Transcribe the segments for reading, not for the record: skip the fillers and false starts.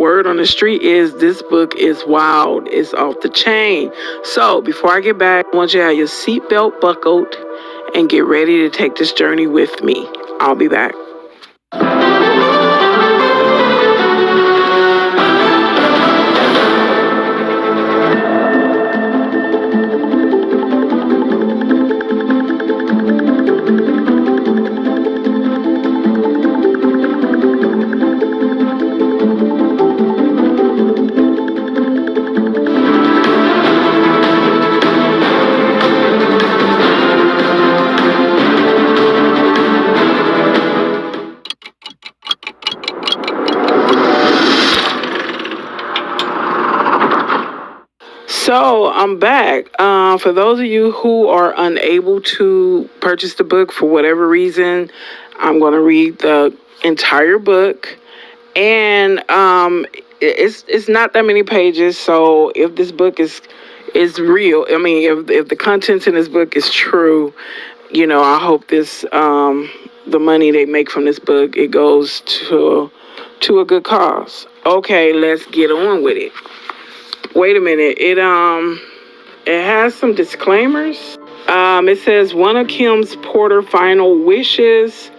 word on the street is this book is wild. It's off the chain. So before I get back, I want you to have your seatbelt buckled and get ready to take this journey with me. I'll be back. So I'm back. For those of you who are unable to purchase the book for whatever reason, I'm going to read the entire book, and it's not that many pages. So if this book is real, I mean, if the contents in this book is true, I hope this the money they make from this book, it goes to a good cause. Okay, let's get on with it. Wait a minute. It has some disclaimers. It says one of Kim's Porter final wishes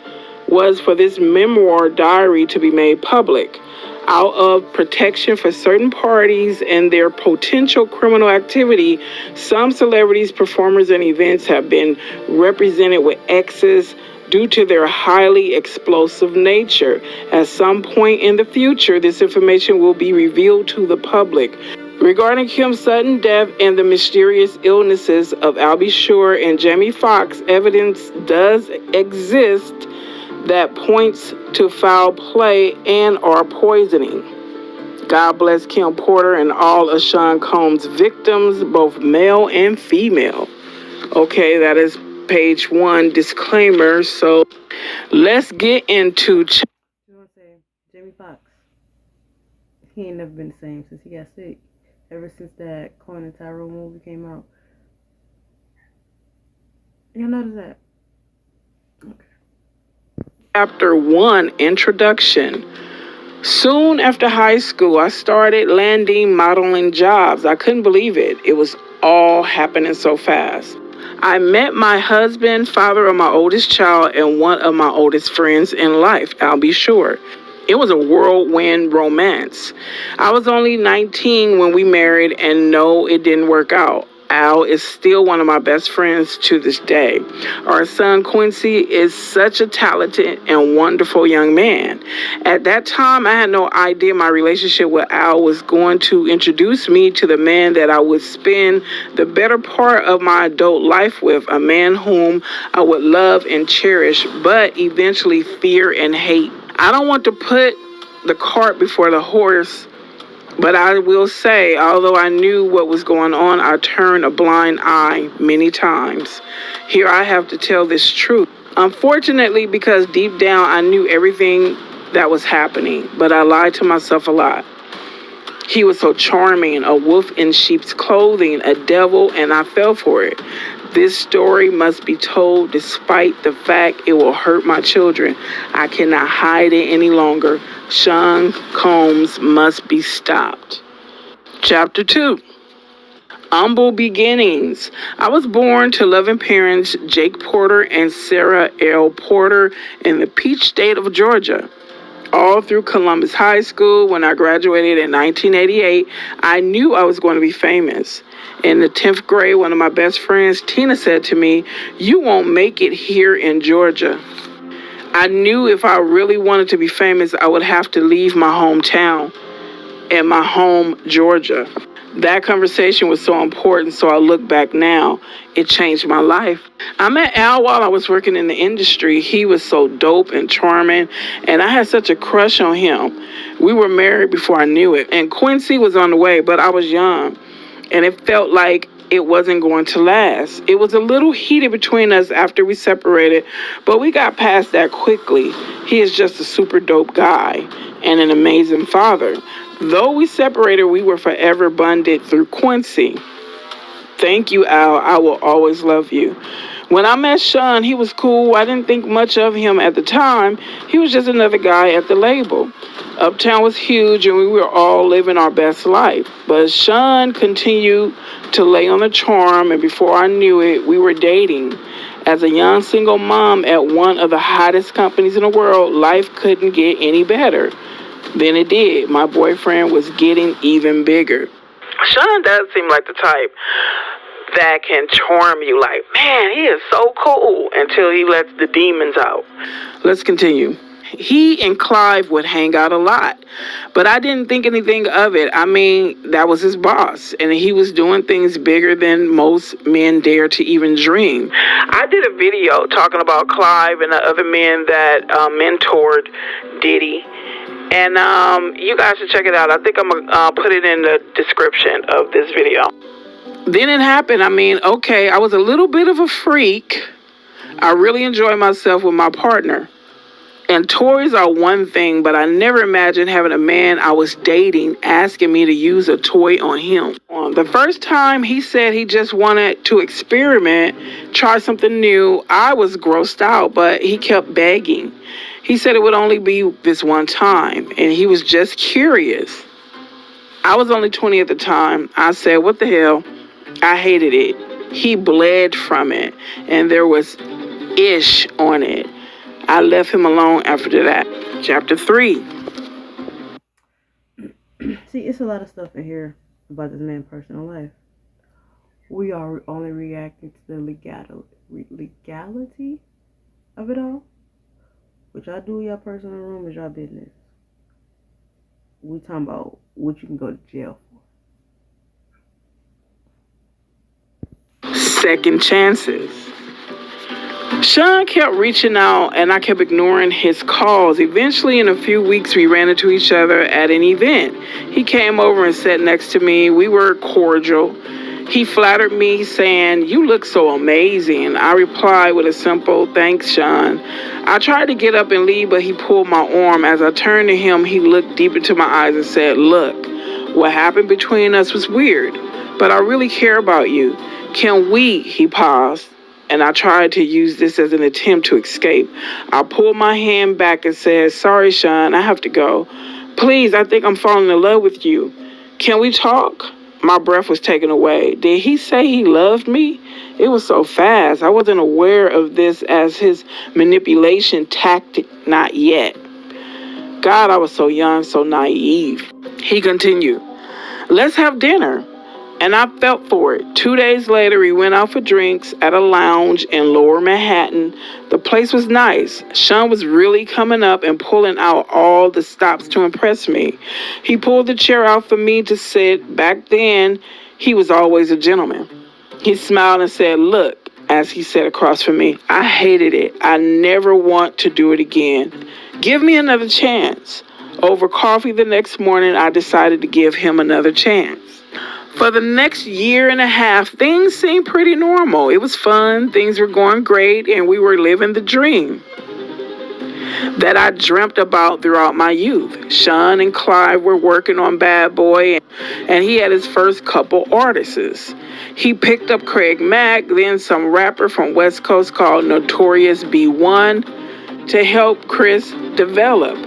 was for this memoir diary to be made public out of protection for certain parties and their potential criminal activity. Some celebrities, performers, and events have been represented with X's due to their highly explosive nature. At some point in the future, this information will be revealed to the public. Regarding Kim's sudden death and the mysterious illnesses of Albie Shore and Jamie Foxx, evidence does exist that points to foul play and or poisoning. God bless Kim Porter and all of Sean Combs' victims, both male and female. Okay, that is page 1 disclaimer. So let's get into. You want to say Jamie Foxx? He ain't never been the same since he got sick. Ever since that Conan Tyrone movie came out. Y'all notice that? Okay. Chapter 1, Introduction. Soon after high school, I started landing modeling jobs. I couldn't believe it. It was all happening so fast. I met my husband, father of my oldest child, and one of my oldest friends in life, Albie Shore. It was a whirlwind romance. I was only 19 when we married, and no, it didn't work out. Al is still one of my best friends to this day. Our son Quincy is such a talented and wonderful young man. At that time, I had no idea my relationship with Al was going to introduce me to the man that I would spend the better part of my adult life with, a man whom I would love and cherish, but eventually fear and hate. I don't want to put the cart before the horse, but I will say, although I knew what was going on, I turned a blind eye many times. Here I have to tell this truth. Unfortunately, because deep down I knew everything that was happening, but I lied to myself a lot. He was so charming, a wolf in sheep's clothing, a devil, and I fell for it. This story must be told despite the fact it will hurt my children. I cannot hide it any longer. Sean Combs must be stopped. Chapter 2. Humble beginnings. I was born to loving parents, Jake Porter and Sarah L. Porter, in the Peach State of Georgia. All through Columbus High School, when I graduated in 1988, I knew I was going to be famous. In the 10th grade, one of my best friends, Tina, said to me, "You won't make it here in Georgia." I knew if I really wanted to be famous, I would have to leave my hometown and my home, Georgia. That conversation was so important, so I look back now. It changed my life. I met Al while I was working in the industry. He was so dope and charming, and I had such a crush on him. We were married before I knew it, and Quincy was on the way, but I was young, and it felt like it wasn't going to last. It was a little heated between us after we separated, but we got past that quickly. He is just a super dope guy and an amazing father. Though we separated, we were forever bonded through Quincy. Thank you, Al. I will always love you. When I met Sean, he was cool. I didn't think much of him at the time. He was just another guy at the label. Uptown was huge and we were all living our best life. But Sean continued to lay on the charm, and before I knew it, we were dating. As a young single mom at one of the hottest companies in the world, life couldn't get any better. Then it did. My boyfriend was getting even bigger. Sean does seem like the type that can charm you, like, man, he is so cool, until he lets the demons out. Let's continue. He and Clive would hang out a lot, but I didn't think anything of it. I mean, that was his boss, and he was doing things bigger than most men dare to even dream. I did a video talking about Clive and the other men that mentored Diddy, and you guys should check it out. I think I'm going to put it in the description of this video. Then it happened. I mean, okay, I was a little bit of a freak. I really enjoyed myself with my partner. And toys are one thing, but I never imagined having a man I was dating asking me to use a toy on him. The first time he said he just wanted to experiment, try something new, I was grossed out, but he kept begging. He said it would only be this one time, and he was just curious. I was only 20 at the time. I said, what the hell? I hated it. He bled from it, and there was ish on it. I left him alone after that. Chapter 3. See, it's a lot of stuff in here about this man's personal life. We are only reacting to the legality of it all. What y'all do in your personal room is your business. We talking about what you can go to jail for. Second chances. Sean kept reaching out and I kept ignoring his calls. Eventually, in a few weeks, we ran into each other at an event. He came over and sat next to me. We were cordial. He flattered me, saying, "You look so amazing." I replied with a simple, "Thanks, Sean." I tried to get up and leave, but he pulled my arm. As I turned to him, he looked deep into my eyes and said, "Look, what happened between us was weird, but I really care about you. Can we?" He paused, and I tried to use this as an attempt to escape. I pulled my hand back and said, "Sorry, Sean, I have to go. Please, I think I'm falling in love with you. Can we talk?" My breath was taken away. Did he say he loved me? It was so fast. I wasn't aware of this as his manipulation tactic. Not yet. God, I was so young, so naive. He continued, "Let's have dinner." And I felt for it. 2 days later, we went out for drinks at a lounge in Lower Manhattan. The place was nice. Sean was really coming up and pulling out all the stops to impress me. He pulled the chair out for me to sit. Back then, he was always a gentleman. He smiled and said, "Look," as he sat across from me, "I hated it. I never want to do it again. Give me another chance." Over coffee the next morning, I decided to give him another chance. For the next year and a half, things seemed pretty normal. It was fun, things were going great, and we were living the dream that I dreamt about throughout my youth. Sean and Clive were working on Bad Boy, and he had his first couple artists. He picked up Craig Mack, then some rapper from West Coast called Notorious B1, to help Chris develop.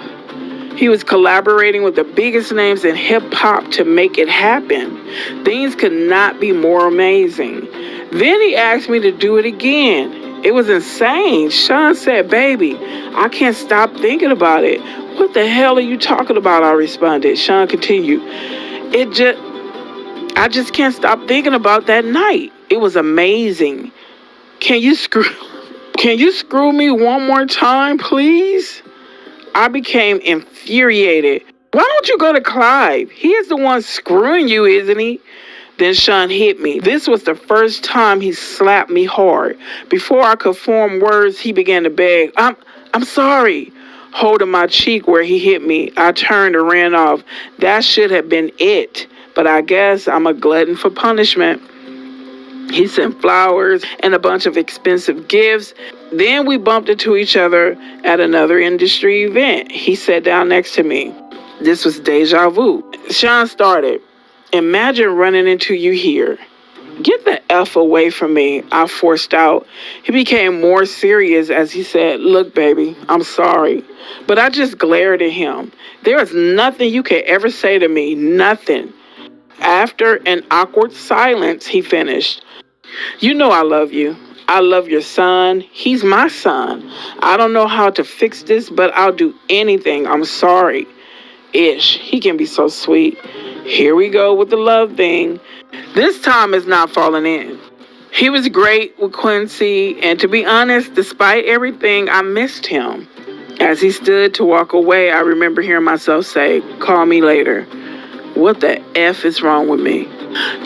He was collaborating with the biggest names in hip-hop to make it happen. Things could not be more amazing. Then he asked me to do it again. It was insane. Sean said, "Baby, I can't stop thinking about it." "What the hell are you talking about?" I responded. Sean continued, I just can't stop thinking about that night. It was amazing. Can you screw me one more time, please?" I became infuriated. "Why don't you go to Clive? He is the one screwing you, isn't he?" Then Sean hit me. This was the first time he slapped me hard. Before I could form words, he began to beg, I'm sorry." Holding my cheek where he hit me, I turned and ran off. That should have been it, but I guess I'm a glutton for punishment. He sent flowers and a bunch of expensive gifts. Then we bumped into each other at another industry event. He sat down next to me. This was deja vu. Sean started, "Imagine running into you here." "Get the F away from me," I forced out. He became more serious as he said, "Look, baby, I'm sorry." But I just glared at him. "There is nothing you could ever say to me, nothing." After an awkward silence, he finished, "You know I love you. I love your son. He's my son. I don't know how to fix this, but I'll do anything. I'm sorry." Ish, he can be so sweet. Here we go with the love thing. This time it's not falling in. He was great with Quincy, and to be honest, despite everything, I missed him. As he stood to walk away, I remember hearing myself say, "Call me later." What the F is wrong with me?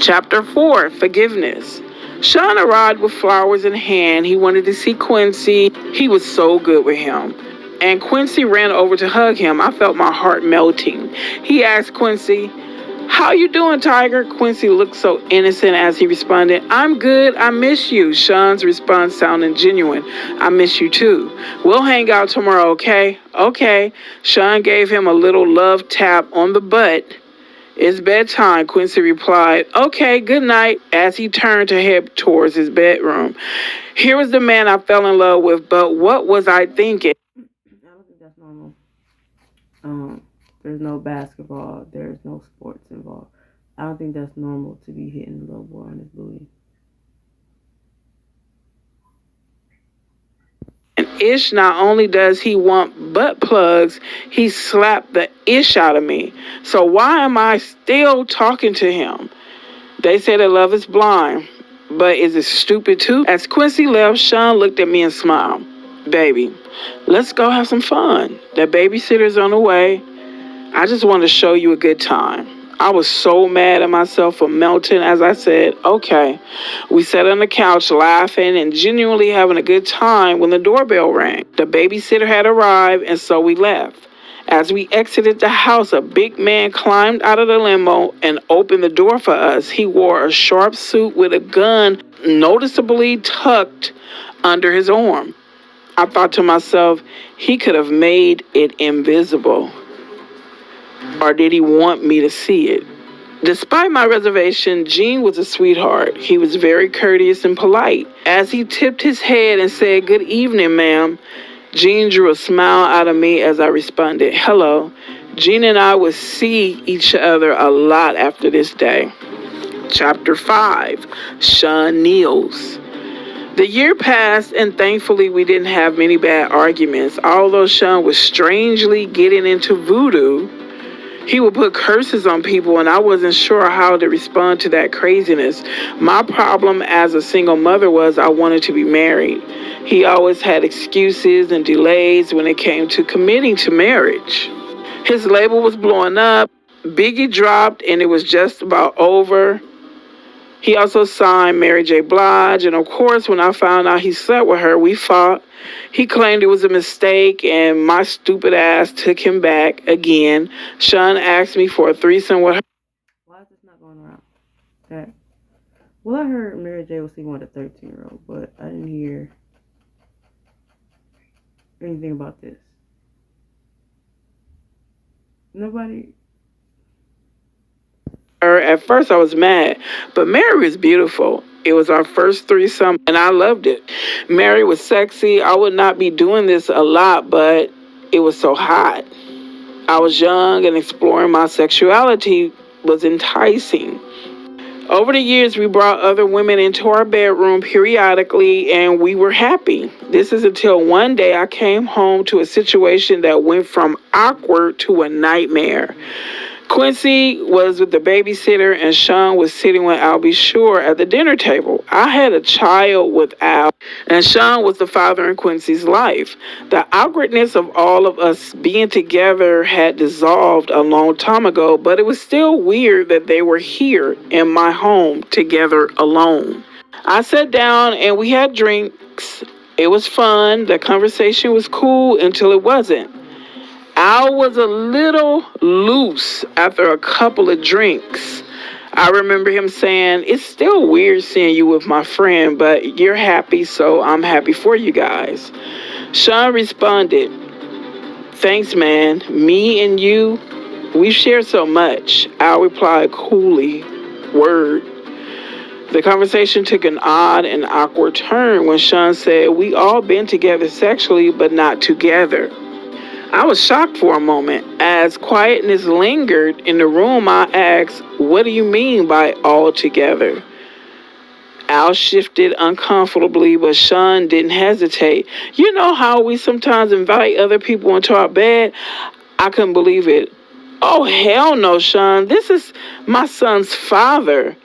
Chapter 4, Forgiveness. Sean arrived with flowers in hand. He wanted to see Quincy. He was so good with him. And Quincy ran over to hug him. I felt my heart melting. He asked Quincy, "How you doing, Tiger?" Quincy looked so innocent as he responded, "I'm good. I miss you." Sean's response sounded genuine. "I miss you too. We'll hang out tomorrow, okay?" "Okay." Sean gave him a little love tap on the butt. "It's bedtime," Quincy replied. "Okay, good night," as he turned to head towards his bedroom. Here was the man I fell in love with, but what was I thinking? I don't think that's normal. There's no basketball. There's no sports involved. I don't think that's normal to be hitting a little boy on his booty. And Ish, not only does he want butt plugs, he slapped the ish out of me. So why am I still talking to him? They say that love is blind, but is it stupid too? As Quincy left, Sean looked at me and smiled. "Baby, let's go have some fun. The babysitter's on the way. I just want to show you a good time." I was so mad at myself for melting as I said, "Okay." We sat on the couch laughing and genuinely having a good time when the doorbell rang. The babysitter had arrived, and so we left. As we exited the house, a big man climbed out of the limo and opened the door for us. He wore a sharp suit with a gun noticeably tucked under his arm. I thought to myself, he could have made it invisible. Or did he want me to see it? Despite my reservation, Gene was a sweetheart. He was very courteous and polite. As he tipped his head and said, "Good evening, ma'am," Gene drew a smile out of me as I responded, "Hello." Gene and I would see each other a lot after this day. Chapter 5, Sean Kneels. The year passed, and thankfully we didn't have many bad arguments. Although Sean was strangely getting into voodoo, he would put curses on people, and I wasn't sure how to respond to that craziness. My problem as a single mother was I wanted to be married. He always had excuses and delays when it came to committing to marriage. His label was blowing up. Biggie dropped, and it was just about over. He also signed Mary J. Blige, and of course, when I found out he slept with her, we fought. He claimed it was a mistake, and my stupid ass took him back again. Sean asked me for a threesome with her. Why is this not going around? Okay. Well, I heard Mary J was sleeping with a 13-year-old, but I didn't hear anything about this. Nobody. At first, I was mad, but Mary was beautiful. It was our first threesome, and I loved it. Mary was sexy. I would not be doing this a lot, but it was so hot. I was young, and exploring my sexuality was enticing. Over the years, we brought other women into our bedroom periodically, and we were happy. This is until one day I came home to a situation that went from awkward to a nightmare. Quincy was with the babysitter, and Sean was sitting with Al B. Shore at the dinner table. I had a child with Al, and Sean was the father in Quincy's life. The awkwardness of all of us being together had dissolved a long time ago, but it was still weird that they were here in my home together alone. I sat down and we had drinks. It was fun. The conversation was cool until it wasn't. Al was a little loose after a couple of drinks. I remember him saying, "It's still weird seeing you with my friend, but you're happy, so I'm happy for you guys." Sean responded, "Thanks, man. Me and you, we share so much." Al replied coolly, "Word." The conversation took an odd and awkward turn when Sean said, "We all been together sexually, but not together." I was shocked for a moment. As quietness lingered in the room, I asked, "What do you mean by all together?" Al shifted uncomfortably, but Sean didn't hesitate. "You know how we sometimes invite other people into our bed?" I couldn't believe it. "Oh, hell no, Sean. This is my son's father."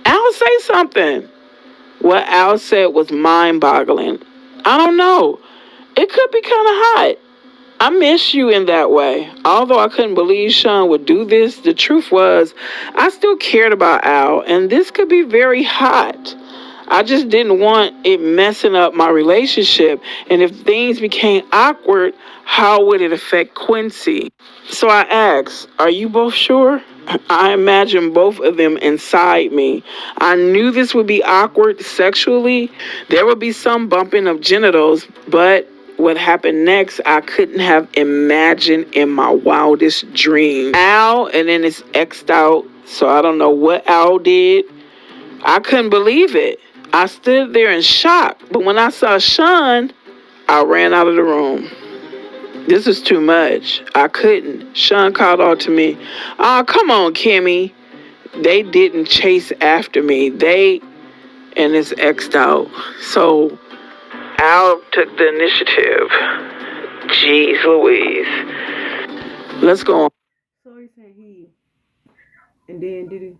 "Al, say something." What Al said was mind-boggling. "I don't know. It could be kind of hot. I miss you in that way." Although I couldn't believe Sean would do this, the truth was I still cared about Al, and this could be very hot. I just didn't want it messing up my relationship, and if things became awkward, how would it affect Quincy? So I asked, "Are you both sure?" I imagined both of them inside me. I knew this would be awkward sexually. There would be some bumping of genitals, but what happened next, I couldn't have imagined in my wildest dreams. Al, and then it's X'd out, so I don't know what Al did. I couldn't believe it. I stood there in shock, but when I saw Sean, I ran out of the room. This is too much. I couldn't. Sean called out to me, "Oh, come on, Kimmy." They didn't chase after me. And it's X'd out. So Al took the initiative. Jeez Louise. Let's go on. So he said he, and then did he?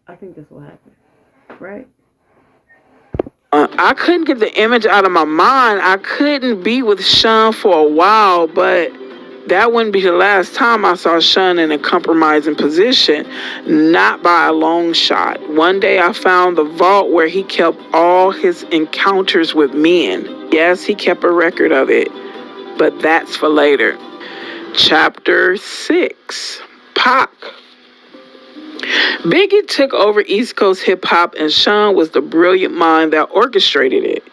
I think that's what happened, right? I couldn't get the image out of my mind. I couldn't be with Sean for a while, but that wouldn't be the last time I saw Sean in a compromising position, not by a long shot. One day I found the vault where he kept all his encounters with men. Yes, he kept a record of it, but that's for later. Chapter 6, Pac. Biggie took over East Coast hip-hop, and Sean was the brilliant mind that orchestrated it.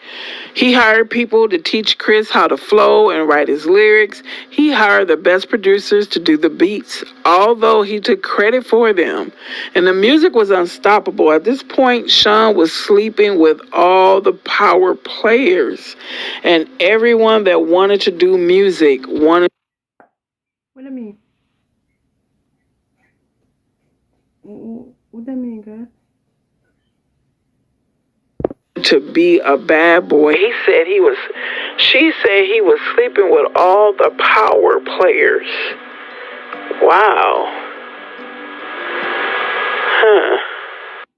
He hired people to teach Chris how to flow and write his lyrics. He hired the best producers to do the beats, although he took credit for them. And the music was unstoppable. At this point, Sean was sleeping with all the power players, and everyone that wanted to do music wanted. What do you mean? What that mean, girl? To be a bad boy. She said he was sleeping with all the power players. Wow. Huh.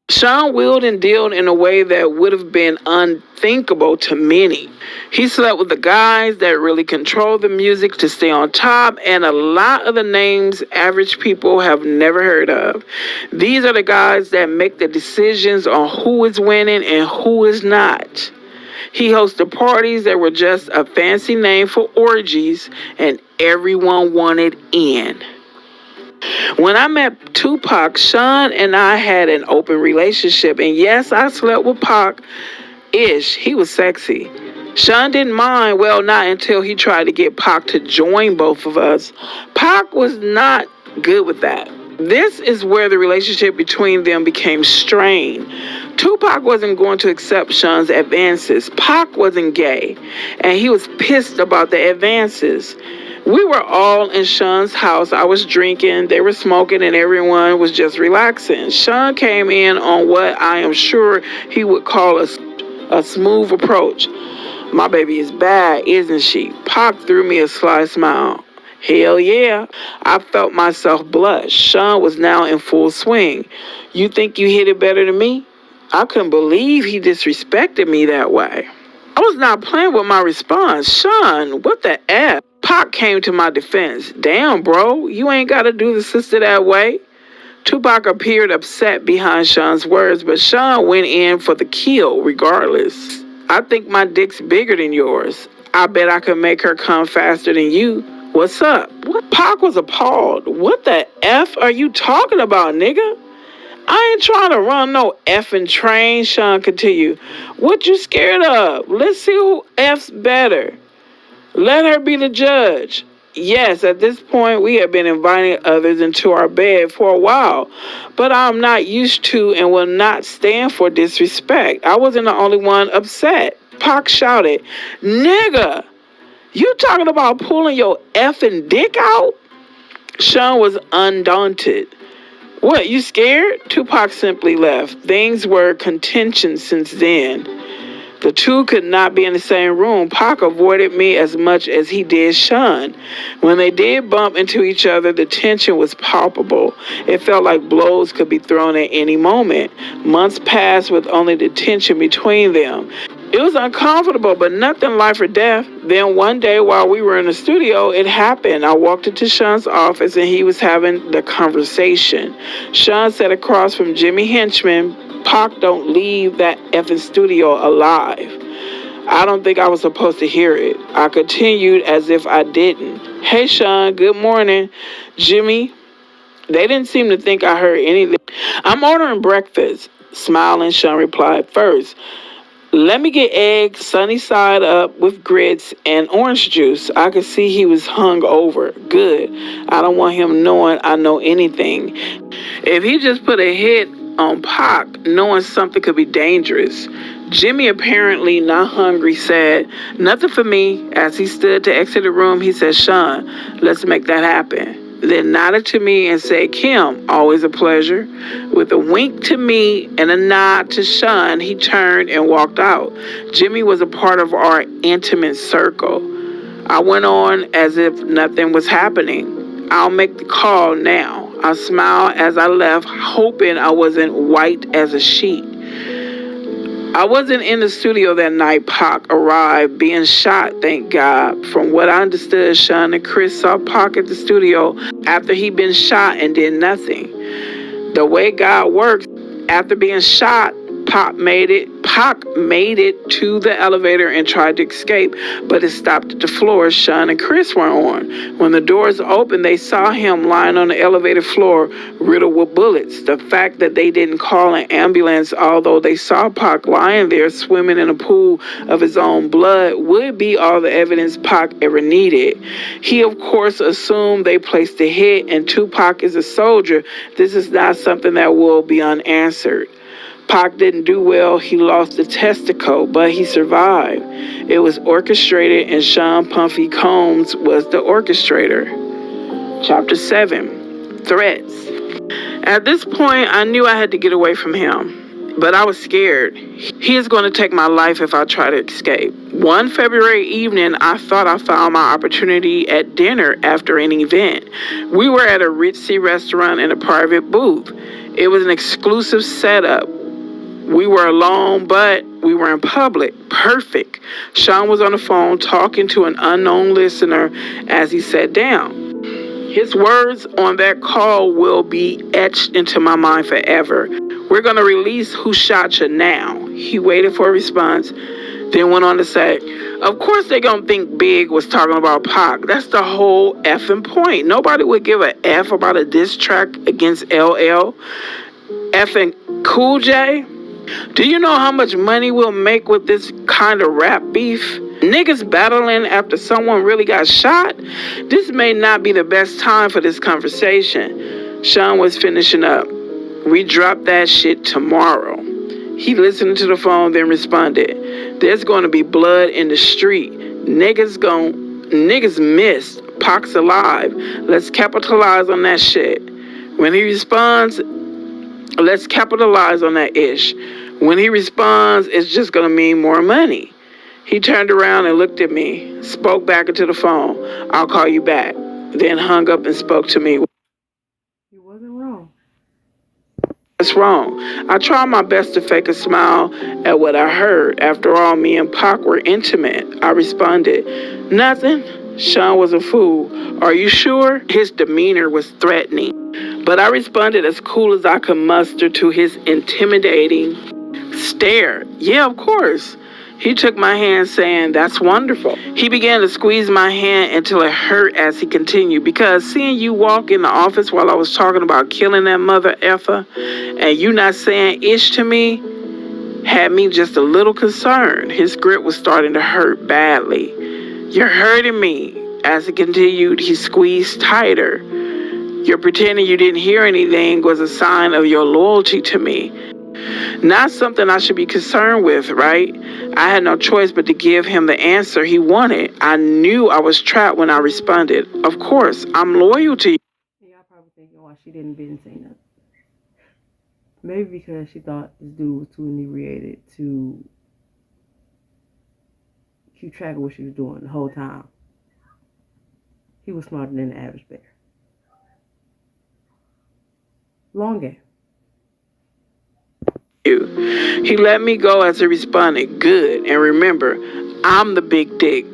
Sean wheeled and dealed in a way that would have been unthinkable to many. He slept with the guys that really control the music to stay on top, and a lot of the names average people have never heard of. These are the guys that make the decisions on who is winning and who is not. He hosted parties that were just a fancy name for orgies, and everyone wanted in. When I met Tupac, Sean and I had an open relationship, and yes, I slept with Pac-ish. He was sexy. Sean didn't mind, well, not until he tried to get Pac to join both of us. Pac was not good with that. This is where the relationship between them became strained. Tupac wasn't going to accept Sean's advances. Pac wasn't gay, and he was pissed about the advances. We were all in Sean's house. I was drinking, they were smoking, and everyone was just relaxing. Sean came in on what I am sure he would call a smooth approach. "My baby is bad, isn't she?" Pac threw me a sly smile. Hell yeah. I felt myself blush. Sean was now in full swing. "You think you hit it better than me?" I couldn't believe he disrespected me that way. I was not playing with my response. "Sean, what the F?" Pac came to my defense. "Damn, bro, you ain't got to do the sister that way." Tupac appeared upset behind Sean's words, but Sean went in for the kill regardless. "I think my dick's bigger than yours. I bet I could make her come faster than you. What's up?" Pac was appalled. "What the F are you talking about, nigga?" "I ain't trying to run no effing train," Sean continued. "What you scared of? Let's see who F's better. Let her be the judge." Yes, at this point, we had been inviting others into our bed for a while, but I'm not used to and will not stand for disrespect. I wasn't the only one upset. Pac shouted, "Nigga, you talking about pulling your effing dick out?" Sean was undaunted. "What, you scared?" Tupac simply left. Things were contentious since then. The two could not be in the same room. Pac avoided me as much as he did Sean. When they did bump into each other, the tension was palpable. It felt like blows could be thrown at any moment. Months passed with only the tension between them. It was uncomfortable, but nothing life or death. Then one day while we were in the studio, it happened. I walked into Sean's office and he was having the conversation. Sean sat across from Jimmy Henchman. Pac don't leave that effing studio alive. I don't think I was supposed to hear it. I continued as if I didn't. "Hey, Sean, good morning." "Jimmy." They didn't seem to think I heard anything. "I'm ordering breakfast." Smiling, Sean replied, "First, let me get eggs sunny side up with grits and orange juice." I could see he was hung over. Good. I don't want him knowing I know anything. If he just put a hit on Pac, knowing something could be dangerous. Jimmy, apparently not hungry, said, "Nothing for me." As he stood to exit the room, he said, "Sean, let's make that happen." Then nodded to me and said, "Kim, always a pleasure." With a wink to me and a nod to Sean, he turned and walked out. Jimmy was a part of our intimate circle. I went on as if nothing was happening. "I'll make the call now." I smiled as I left, hoping I wasn't white as a sheet. I wasn't in the studio that night. Pac arrived, being shot, thank God. From what I understood, Sean and Chris saw Pac at the studio after he'd been shot and did nothing. The way God works, after being shot, Pac made it to the elevator and tried to escape, but it stopped at the floor Sean and Chris were on. When the doors opened, they saw him lying on the elevator floor, riddled with bullets. The fact that they didn't call an ambulance, although they saw Pac lying there swimming in a pool of his own blood, would be all the evidence Pac ever needed. He, of course, assumed they placed a hit, and Tupac is a soldier. This is not something that will be unanswered. Pac didn't do well. He lost the testicle, but he survived. It was orchestrated, and Sean Puffy Combs was the orchestrator. Chapter 7, Threats. At this point, I knew I had to get away from him, but I was scared. He is going to take my life if I try to escape. One February evening, I thought I found my opportunity at dinner after an event. We were at a ritzy restaurant in a private booth. It was an exclusive setup. We were alone, but we were in public. Perfect. Sean was on the phone talking to an unknown listener as he sat down. His words on that call will be etched into my mind forever. "We're going to release Who Shot You now." He waited for a response, then went on to say, "Of course they're going to think Big was talking about Pac. That's the whole effing point. Nobody would give a F about a diss track against LL. Effing Cool J. Do you know how much money we'll make with this kind of rap beef? Niggas battling after someone really got shot? This may not be the best time for this conversation." Sean was finishing up. "We drop that shit tomorrow." He listened to the phone, then responded, "There's going to be blood in the street. Niggas missed. Pac's alive. Let's capitalize on that shit." When he responds, "Let's capitalize on that ish." When he responds, it's just going to mean more money. He turned around and looked at me, spoke back into the phone, "I'll call you back." Then hung up and spoke to me. You wasn't wrong. What's wrong? I tried my best to fake a smile at what I heard. After all, me and Pac were intimate. I responded, "Nothing." Sean was a fool. "Are you sure?" His demeanor was threatening. But I responded as cool as I could muster to his intimidating stare. "Yeah, of course." He took my hand, saying, "That's wonderful." He began to squeeze my hand until it hurt as he continued, "Because seeing you walk in the office while I was talking about killing that mother effer and you not saying ish to me had me just a little concerned." His grip was starting to hurt badly. "You're hurting me." As it continued, he squeezed tighter. Your pretending you didn't hear anything was a sign of your loyalty to me. Not something I should be concerned with, right? I had no choice but to give him the answer he wanted. I knew I was trapped when I responded. Of course, I'm loyal to you. Y'all probably thinking why she didn't say nothing. Maybe because she thought this dude was too inebriated to keep track of what she was doing the whole time. He was smarter than the average bear. Long game. He let me go as he responded, good. And remember, I'm the big dick.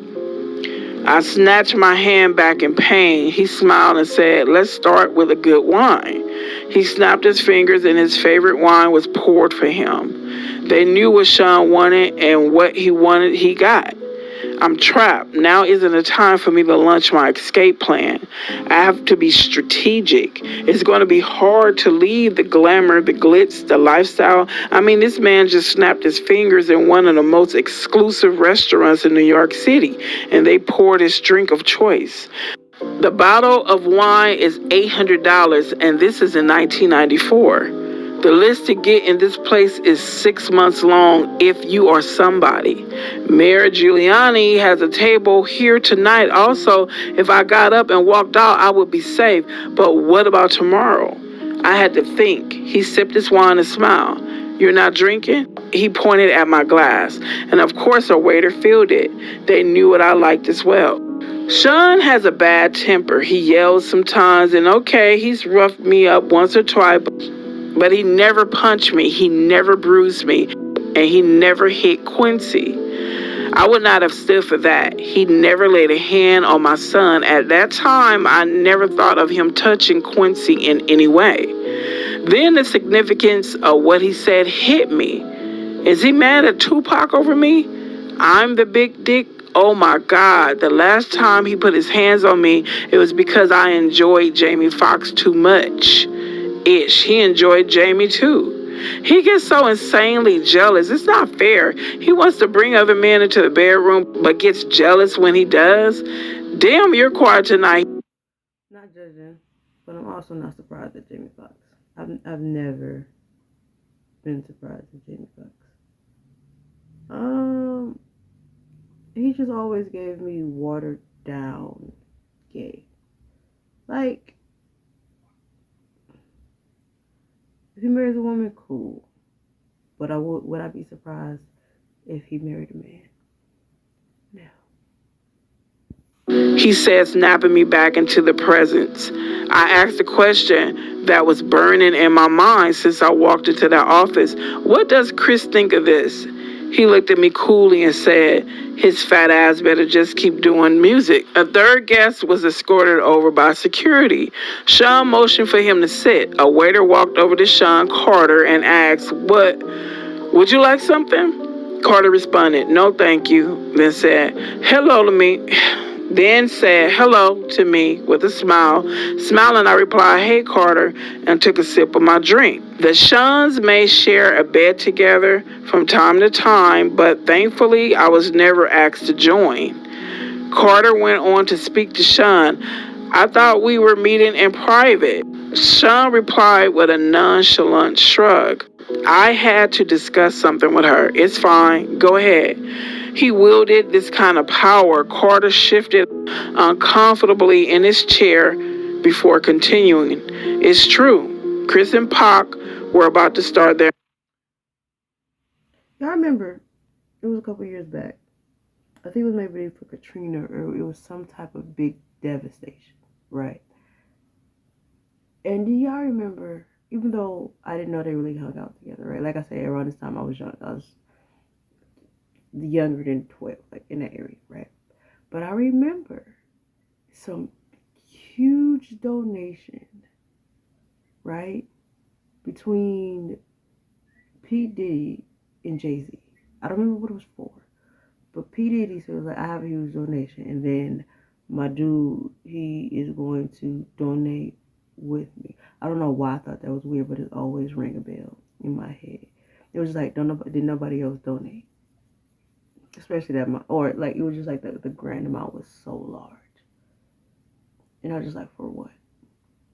I snatched my hand back in pain. He smiled and said, let's start with a good wine. He snapped his fingers and his favorite wine was poured for him. They knew what Sean wanted, and what he wanted he got. I'm trapped. Now isn't the time for me to launch my escape plan. I have to be strategic. It's going to be hard to leave the glamour, the glitz, the lifestyle. I mean, this man just snapped his fingers in one of the most exclusive restaurants in New York City, and they poured his drink of choice. The bottle of wine is $800, and this is in 1994. The list to get in this place is 6 months long if you are somebody. Mayor Giuliani has a table here tonight. Also, if I got up and walked out, I would be safe. But what about tomorrow? I had to think. He sipped his wine and smiled. You're not drinking? He pointed at my glass. And of course, a waiter filled it. They knew what I liked as well. Sean has a bad temper. He yells sometimes, and okay, he's roughed me up once or twice, but he never punched me, he never bruised me, and he never hit Quincy. I would not have stood for that. He never laid a hand on my son. At that time, I never thought of him touching Quincy in any way. Then the significance of what he said hit me. Is he mad at Tupac over me? I'm the big dick. Oh my God, the last time he put his hands on me, it was because I enjoyed Jamie Foxx too much. He enjoyed Jamie too. He gets so insanely jealous. It's not fair. He wants to bring other men into the bedroom, but gets jealous when he does. Damn, you're quiet tonight. Not judging, but I'm also not surprised at Jamie Foxx. I've never been surprised at Jamie Foxx. He just always gave me watered down gay. Like, if he marries a woman, cool. But would I be surprised if he married a man? No. He said, snapping me back into the present. I asked a question that was burning in my mind since I walked into that office. What does Chris think of this? He looked at me coolly and said, his fat ass better just keep doing music. A third guest was escorted over by security. Sean motioned for him to sit. A waiter walked over to Sean Carter and asked, what, would you like something? Carter responded, no thank you, then said, hello to me. Then said hello to me with a smile. Smiling, I replied, hey, Carter, and took a sip of my drink. The Seans may share a bed together from time to time, but thankfully, I was never asked to join. Carter went on to speak to Sean. I thought we were meeting in private. Sean replied with a nonchalant shrug. I had to discuss something with her. It's fine. Go ahead. He wielded this kind of power. Carter shifted uncomfortably in his chair before continuing. It's true. Chris and Pac were about to start their... Y'all remember, it was a couple years back. I think it was maybe for Katrina, or it was some type of big devastation, right? And do y'all remember, even though I didn't know they really hung out together, right? Like I said, around this time I was young. I was younger than 12, like in that area, right? But I remember some huge donation, right, between P. Diddy and Jay-Z. I don't remember what it was for, but P. Diddy said, like, I have a huge donation, and then my dude, he is going to donate with me. I don't know why I thought that was weird, but it always rang a bell in my head. It was like, did nobody else donate? Especially that amount, or like, it was just like the grand amount was so large. And I was just like, for what?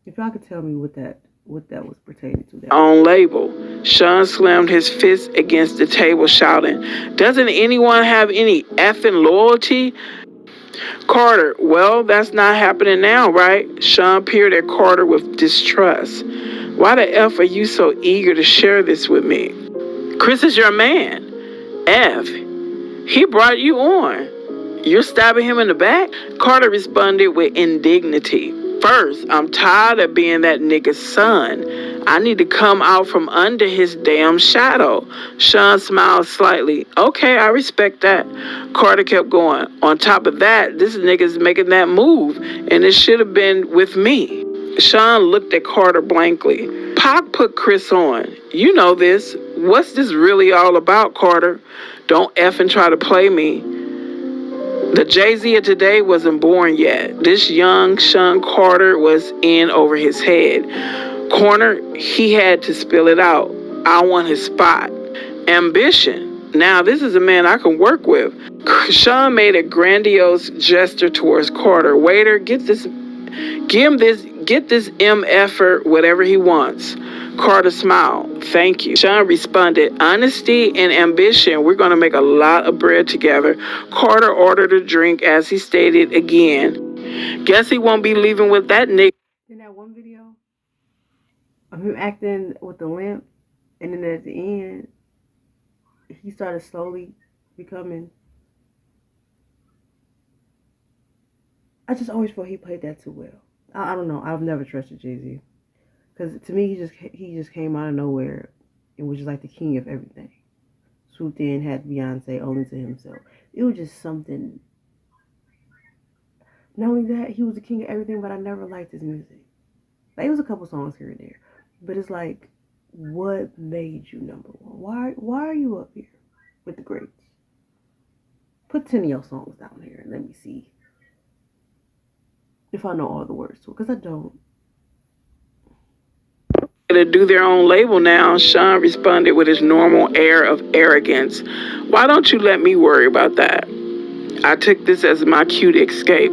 If y'all could tell me what that was pertaining to. That On label. Sean slammed his fist against the table, shouting, "Doesn't anyone have any effing loyalty?" Carter, well, that's not happening now, right? Sean peered at Carter with distrust. Why the F are you so eager to share this with me? Chris is your man. F, he brought you on. You're stabbing him in the back? Carter responded with indignity. First, I'm tired of being that nigga's son. I need to come out from under his damn shadow. Sean smiled slightly. Okay, I respect that. Carter kept going. On top of that, this nigga's making that move, and it should have been with me. Sean looked at Carter blankly. Pac put Chris on. You know this. What's this really all about, Carter? Don't effing try to play me. The Jay-Z of today wasn't born yet. This young Sean Carter was in over his head. Corner, he had to spill it out. I want his spot. Ambition. Now, this is a man I can work with. Sean made a grandiose gesture towards Carter. Waiter, get this MFer whatever he wants. Carter smiled. Thank you. Sean responded, honesty and ambition. We're going to make a lot of bread together. Carter ordered a drink as he stated again. Guess he won't be leaving with that nigga. In that one video of him acting with the limp, and then at the end, he started slowly becoming. I just always felt he played that too well. I don't know. I've never trusted Jay-Z. Because to me, he just came out of nowhere and was just like the king of everything. Swooped in, had Beyonce only to himself. It was just something. Not only that, he was the king of everything, but I never liked his music. Like, it was a couple songs here and there. But it's like, what made you number one? Why are you up here with the greats? Put 10 of your songs down here and let me see if I know all the words to it. Because I don't. To do their own label now, Sean responded with his normal air of arrogance. Why don't you let me worry about that? I took this as my cue to escape.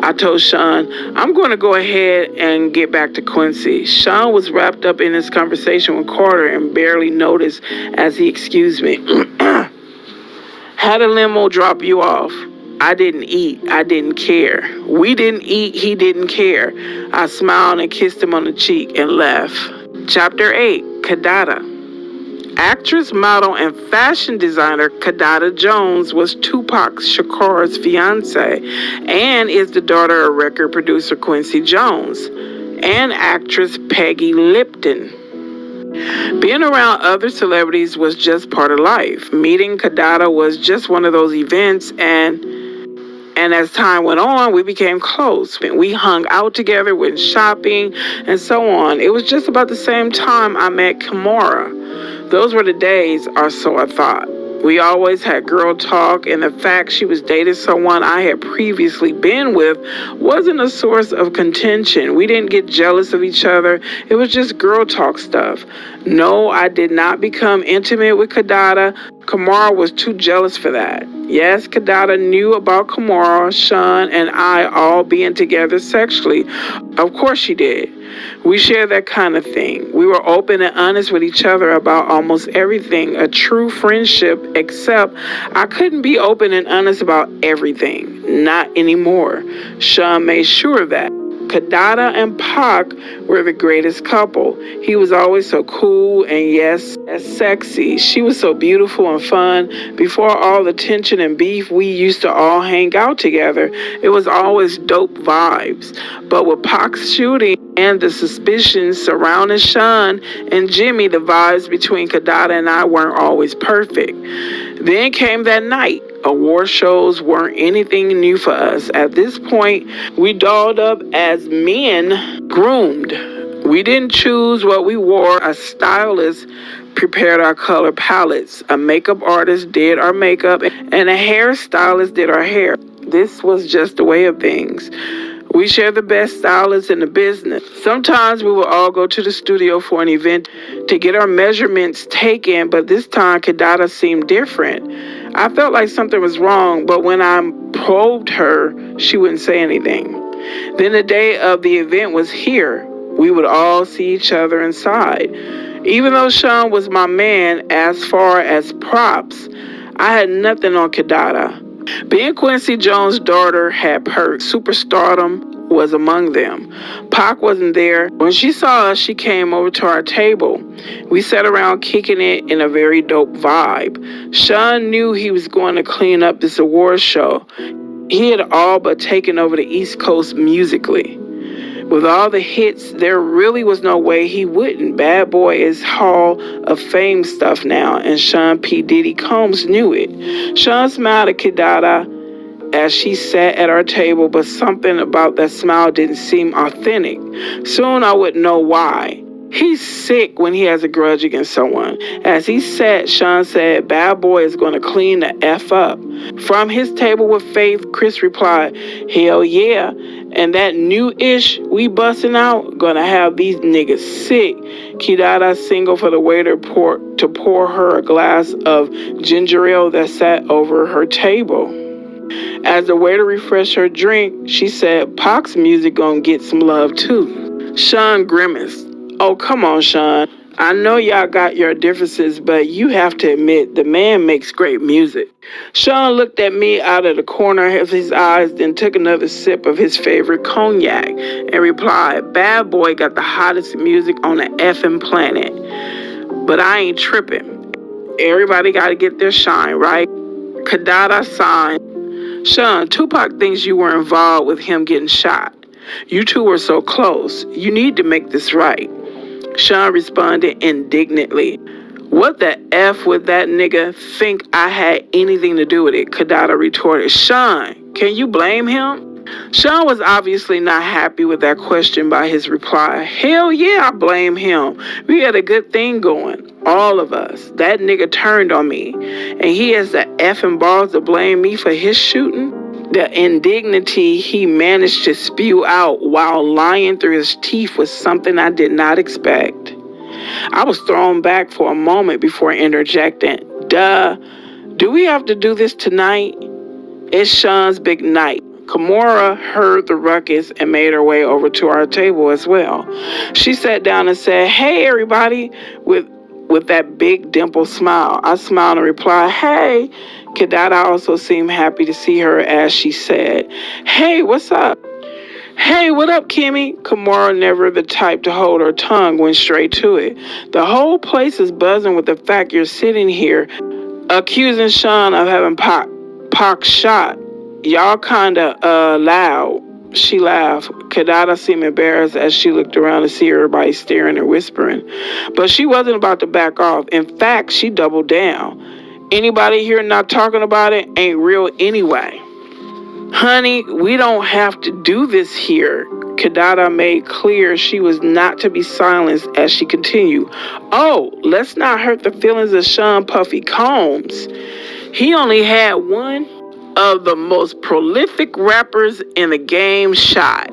I told Sean, I'm going to go ahead and get back to Quincy. Sean was wrapped up in his conversation with Carter and barely noticed as he excused me. Had a limo drop you off. I didn't eat. I didn't care. We didn't eat. He didn't care. I smiled and kissed him on the cheek and left. Chapter 8, Kadada. Actress, model, and fashion designer Kadada Jones was Tupac Shakur's fiance and is the daughter of record producer Quincy Jones and actress Peggy Lipton. Being around other celebrities was just part of life. Meeting Kadada was just one of those events, and as time went on, we became close. We hung out together, went shopping, and so on. It was just about the same time I met Kimora. Those were the days, or so I thought. We always had girl talk, and the fact she was dating someone I had previously been with wasn't a source of contention. We didn't get jealous of each other. It was just girl talk stuff. No, I did not become intimate with Kadada. Kimora was too jealous for that. Yes, Kadada knew about Kimora, Sean, and I all being together sexually. Of course she did. We shared that kind of thing. We were open and honest with each other about almost everything. A true friendship, except I couldn't be open and honest about everything. Not anymore. Sean made sure of that. Kadada and Pac were the greatest couple. He was always so cool and yes, sexy. She was so beautiful and fun. Before all the tension and beef, we used to all hang out together. It was always dope vibes. But with Pac's shooting and the suspicions surrounding Sean and Jimmy, the vibes between Kadada and I weren't always perfect. Then came that night. Award shows weren't anything new for us. At this point, we dolled up as men, groomed. We didn't choose what we wore. A stylist prepared our color palettes. A makeup artist did our makeup, and a hairstylist did our hair. This was just the way of things. We shared the best stylists in the business. Sometimes we would all go to the studio for an event to get our measurements taken, but this time Kadada seemed different. I felt like something was wrong, but when I probed her, she wouldn't say anything. Then the day of the event was here. We would all see each other inside. Even though Sean was my man as far as props, I had nothing on Kidada. Being Quincy Jones' daughter had perks. Superstardom was among them. Pac wasn't there. When she saw us, she came over to our table. We sat around kicking it in a very dope vibe. Sean knew he was going to clean up this award show. He had all but taken over the East Coast musically. With all the hits, there really was no way he wouldn't. Bad Boy is Hall of Fame stuff now, and Sean P. Diddy Combs knew it. Sean smiled at Kidada as she sat at our table, but something about that smile didn't seem authentic. Soon I would know why. He's sick when he has a grudge against someone. As he sat, Sean said, Bad Boy is going to clean the F up. From his table with Faith, Chris replied, hell yeah. And that new-ish we busting out, gonna have these niggas sick. Kidada signaled for the waiter to pour her a glass of ginger ale that sat over her table. As the waiter refreshed her drink, she said, Pac's music gonna get some love too. Sean grimaced. Oh, come on, Sean. I know y'all got your differences, but you have to admit the man makes great music. Sean looked at me out of the corner of his eyes, then took another sip of his favorite cognac and replied, Bad Boy got the hottest music on the effing planet. But I ain't tripping. Everybody got to get their shine, right? Kidada signed. Sean, Tupac thinks you were involved with him getting shot. You two were so close. You need to make this right. Sean responded indignantly. What the F would that nigga think I had anything to do with it? Kidada retorted. Sean, can you blame him? Sean was obviously not happy with that question by his reply. Hell yeah, I blame him. We had a good thing going. All of us. That nigga turned on me. And he has the effing balls to blame me for his shooting? The indignity he managed to spew out while lying through his teeth was something I did not expect. I was thrown back for a moment before interjecting. Duh. Do we have to do this tonight? It's Sean's big night. Kimora heard the ruckus and made her way over to our table as well. She sat down and said, hey, everybody, with that big dimple smile. I smiled and replied, hey. Kidada also seemed happy to see her as she said, hey, what's up? Hey, what up, Kimmy? Kimora, never the type to hold her tongue, went straight to it. The whole place is buzzing with the fact you're sitting here accusing Sean of having Pac shot. Y'all kinda, loud. She laughed. Kidada seemed embarrassed as she looked around to see everybody staring and whispering. But she wasn't about to back off. In fact, she doubled down. Anybody here not talking about it ain't real anyway. Honey, we don't have to do this here. Kidada made clear she was not to be silenced as she continued. Oh, let's not hurt the feelings of Sean Puffy Combs. He only had one of the most prolific rappers in the game shot.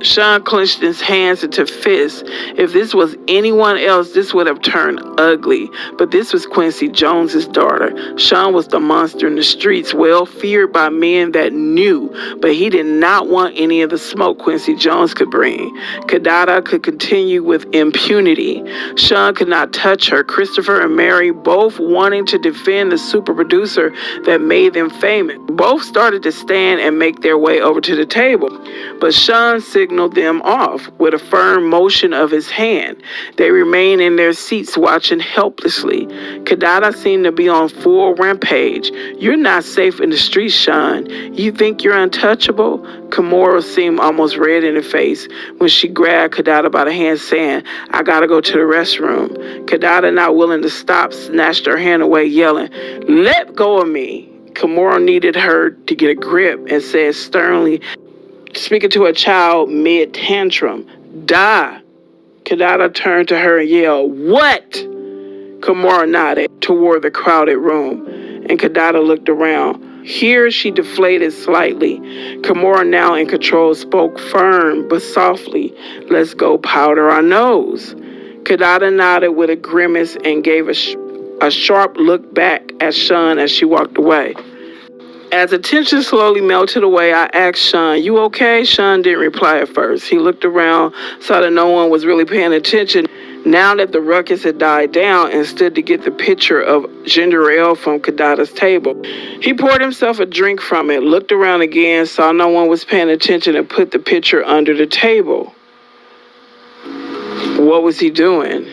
Sean clenched his hands into fists. If this was anyone else, this would have turned ugly. But this was Quincy Jones's daughter. Sean was the monster in the streets, well feared by men that knew, but he did not want any of the smoke Quincy Jones could bring. Kidada could continue with impunity. Sean could not touch her. Christopher and Mary, both wanting to defend the super producer that made them famous, both started to stand and make their way over to the table. But Sean signaled them off with a firm motion of his hand. They remained in their seats watching helplessly. Kidada seemed to be on full rampage. You're not safe in the streets, Sean. You think you're untouchable? Kimora seemed almost red in the face when she grabbed Kidada by the hand, saying, I gotta go to the restroom. Kidada, not willing to stop, snatched her hand away, yelling, let go of me. Kimora needed her to get a grip and said sternly, speaking to a child mid-tantrum, die. Kidada turned to her and yelled, what? Kimora nodded toward the crowded room, and Kidada looked around. Here she deflated slightly. Kimora, now in control, spoke firm but softly, let's go powder our nose. Kidada nodded with a grimace and gave a sharp look back at Sean as she walked away. As the tension slowly melted away, I asked Sean, "You okay?" Sean didn't reply at first. He looked around, saw that no one was really paying attention. Now that the ruckus had died down, and stood to get the picture of ginger ale from Kadada's table. He poured himself a drink from it, looked around again, saw no one was paying attention, and put the pitcher under the table. What was he doing?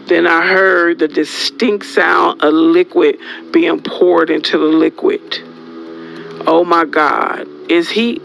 Then I heard the distinct sound of liquid being poured into the liquid. Oh my God, is he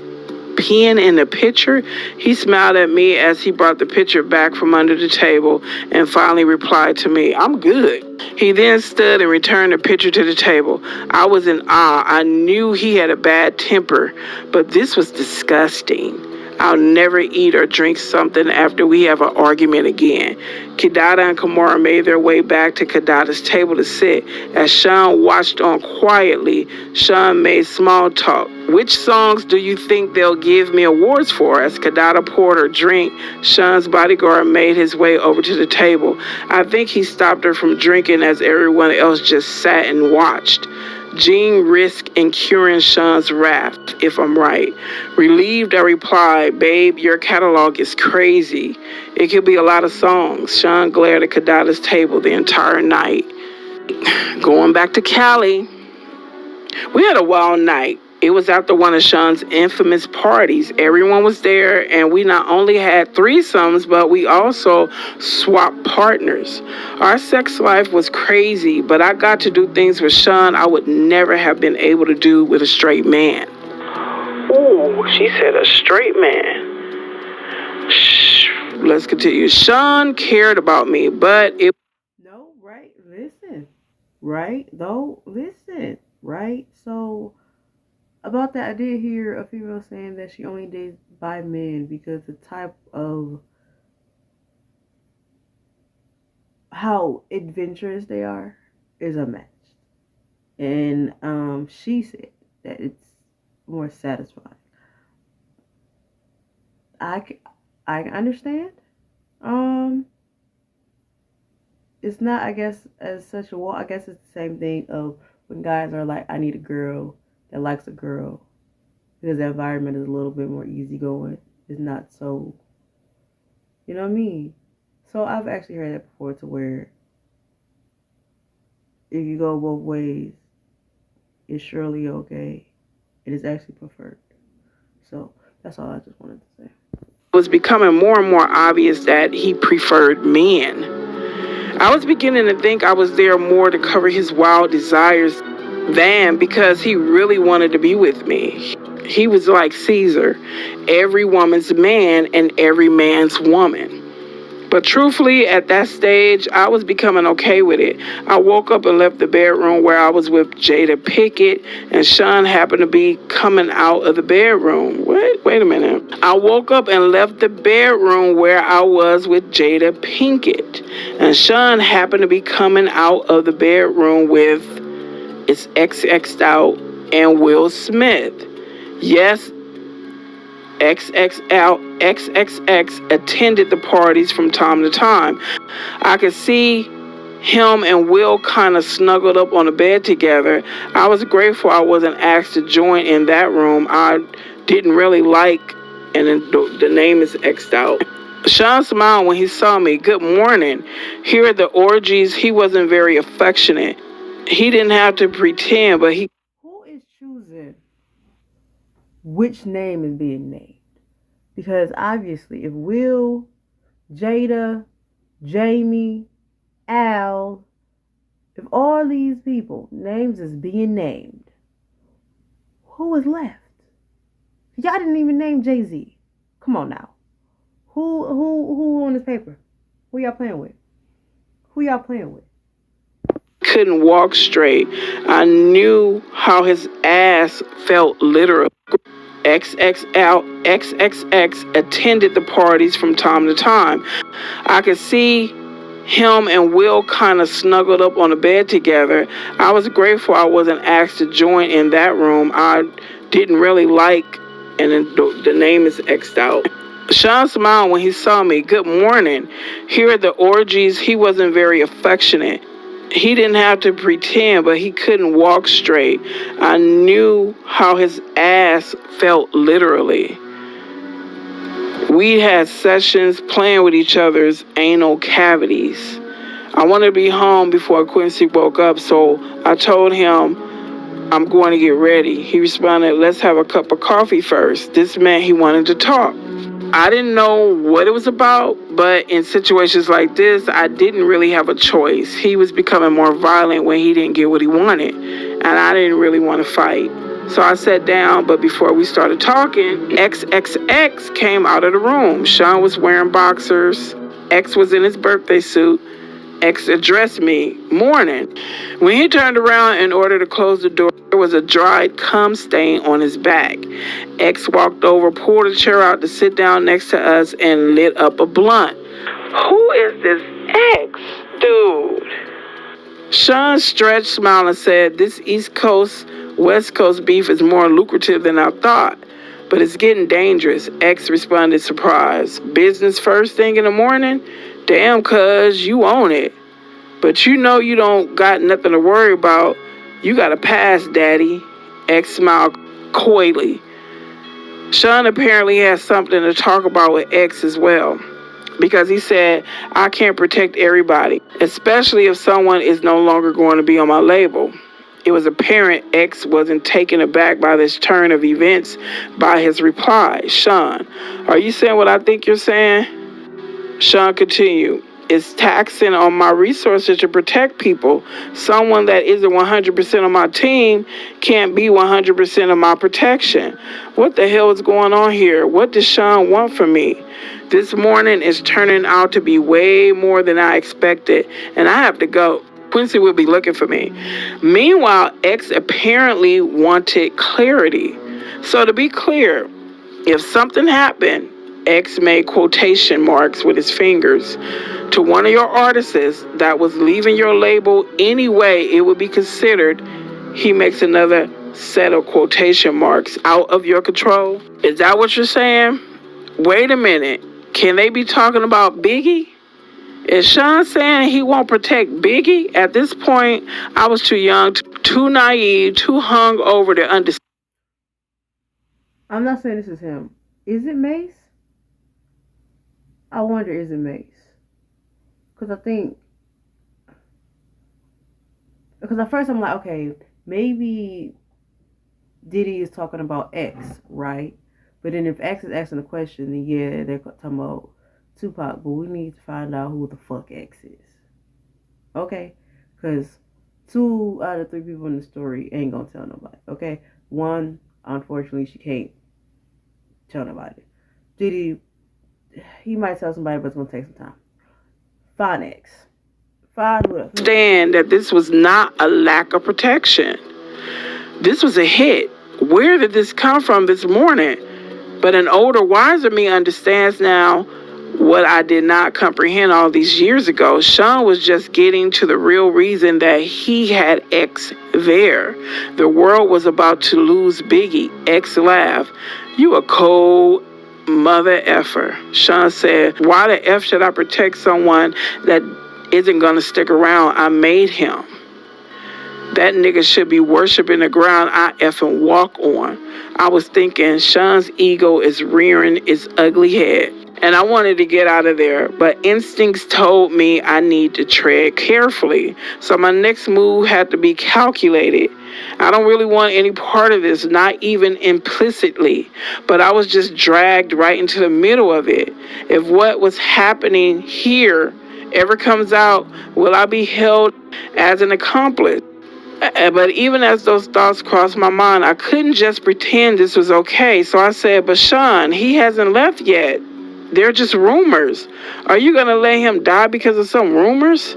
peeing in the pitcher? He smiled at me as he brought the pitcher back from under the table and finally replied to me, "I'm good." He then stood and returned the pitcher to the table. I was in awe. I knew he had a bad temper, but this was disgusting. I'll never eat or drink something after we have an argument again. Kadada and Kimora made their way back to Kadada's table to sit. As Sean watched on quietly, Sean made small talk. "Which songs do you think they'll give me awards for?" As Kadada poured her drink, Sean's bodyguard made his way over to the table. I think he stopped her from drinking as everyone else just sat and watched. Jean risked incurring Sean's wrath, if I'm right. Relieved, I replied, "Babe, your catalog is crazy. It could be a lot of songs." Sean glared at Kadada's table the entire night. Going back to Cali, we had a wild night. It was after one of Sean's infamous parties. Everyone was there, and we not only had threesomes, but we also swapped partners. Our sex life was crazy, but I got to do things with Sean I would never have been able to do with a straight man. Ooh, she said a straight man. Shh, let's continue. Sean cared about me, but it... No, right? Listen. Right? Though, listen. Right? So... about that, I did hear a female saying that she only dates by men because the type of how adventurous they are is unmatched. And she said that it's more satisfying. I understand. It's not, I guess, as such a wall. I guess it's the same thing of when guys are like, "I need a girl that likes a girl," because the environment is a little bit more easygoing. It's not so, you know what I mean? So I've actually heard that before, to where if you go both ways, it's surely okay. It is actually preferred. So that's all I just wanted to say. It was becoming more and more obvious that he preferred men. I was beginning to think I was there more to cover his wild desires than because he really wanted to be with me. He was like Caesar, every woman's man and every man's woman. But truthfully, at that stage, I was becoming okay with it. I woke up and left the bedroom where I was with Jada Pinkett, and Sean happened to be coming out of the bedroom. Wait a minute. I woke up and left the bedroom where I was with Jada Pinkett, and Sean happened to be coming out of the bedroom with It's XX'd out and Will Smith. Yes, XXX attended the parties from time to time. I could see him and Will kind of snuggled up on the bed together. I was grateful I wasn't asked to join in that room. I didn't really like, and the name is X'd out. Sean smiled when he saw me. "Good morning." Here at the orgies, he wasn't very affectionate. He didn't have to pretend, but he... Who is choosing which name is being named? Because obviously, if Will, Jada, Jamie, Al, if all these people names is being named, who is left? Y'all didn't even name Jay-Z. Come on now. Who on this paper? Who y'all playing with? Couldn't walk straight. I knew how his ass felt literally. XXX attended the parties from time to time. I could see him and Will kind of snuggled up on the bed together. I was grateful I wasn't asked to join in that room. I didn't really like, and the name is X'd out. Sean smiled when he saw me. "Good morning." Here at the orgies, he wasn't very affectionate. He didn't have to pretend, but he couldn't walk straight. I knew how his ass felt literally. We had sessions playing with each other's anal cavities. I wanted to be home before Quincy woke up, so I told him I'm going to get ready. He responded, let's have a cup of coffee first. This meant he wanted to talk. I didn't know what it was about, but in situations like this, I didn't really have a choice. He was becoming more violent when he didn't get what he wanted, and I didn't really want to fight. So I sat down, but before we started talking, XXX came out of the room. Sean was wearing boxers. X was in his birthday suit. X addressed me, morning. When he turned around in order to close the door, there was a dried cum stain on his back. X walked over, pulled a chair out to sit down next to us, and lit up a blunt. Who is this X, dude? Sean stretched, smiled, and said, this East Coast, West Coast beef is more lucrative than I thought, but it's getting dangerous. X responded, surprised. Business first thing in the morning? Damn, cuz, you own it. But you know you don't got nothing to worry about. You got a pass, daddy. X smiled coyly. Sean apparently has something to talk about with X as well, because he said, I can't protect everybody, especially if someone is no longer going to be on my label. It was apparent X wasn't taken aback by this turn of events by his reply. Sean, are you saying what I think you're saying? Sean continued, it's taxing on my resources to protect people. Someone that isn't 100% of my team can't be 100% of my protection. What the hell is going on here? What does Sean want from me? This morning is turning out to be way more than I expected, and I have to go. Quincy will be looking for me. Meanwhile, X apparently wanted clarity. So to be clear, if something happened, X made quotation marks with his fingers, to one of your artists that was leaving your label anyway, it would be considered, he makes another set of quotation marks, out of your control. Is that what you're saying? Wait a minute. Can they be talking about Biggie? Is Sean saying he won't protect Biggie? At this point, I was too young, too naive, too hung over to understand. I'm not saying this is him. Is it Mace? I wonder, is it Mace? Because at first I'm like, okay, maybe Diddy is talking about X, right? But then if X is asking a question, then yeah, they're talking about Tupac, but we need to find out who the fuck X is. Okay? Because 2 out of 3 people in the story ain't gonna tell nobody, okay? 1, unfortunately, she can't tell nobody. Diddy, he might tell somebody, but it's gonna take some time. Find X. Find who. Understand that this was not a lack of protection. This was a hit. Where did this come from this morning? But an older, wiser me understands now what I did not comprehend all these years ago. Sean was just getting to the real reason that he had X there. The world was about to lose Biggie. X laughed. You a cold mother effer. Sean said, why the F should I protect someone that isn't going to stick around? I made him. That nigga should be worshiping the ground I effing walk on. I was thinking Sean's ego is rearing its ugly head, and I wanted to get out of there, but instincts told me I need to tread carefully. So my next move had to be calculated. I don't really want any part of this, not even implicitly, but I was just dragged right into the middle of it. If what was happening here ever comes out, will I be held as an accomplice? But even as those thoughts crossed my mind, I couldn't just pretend this was okay. So I said, but Sean, he hasn't left yet. They're just rumors. Are you going to let him die because of some rumors?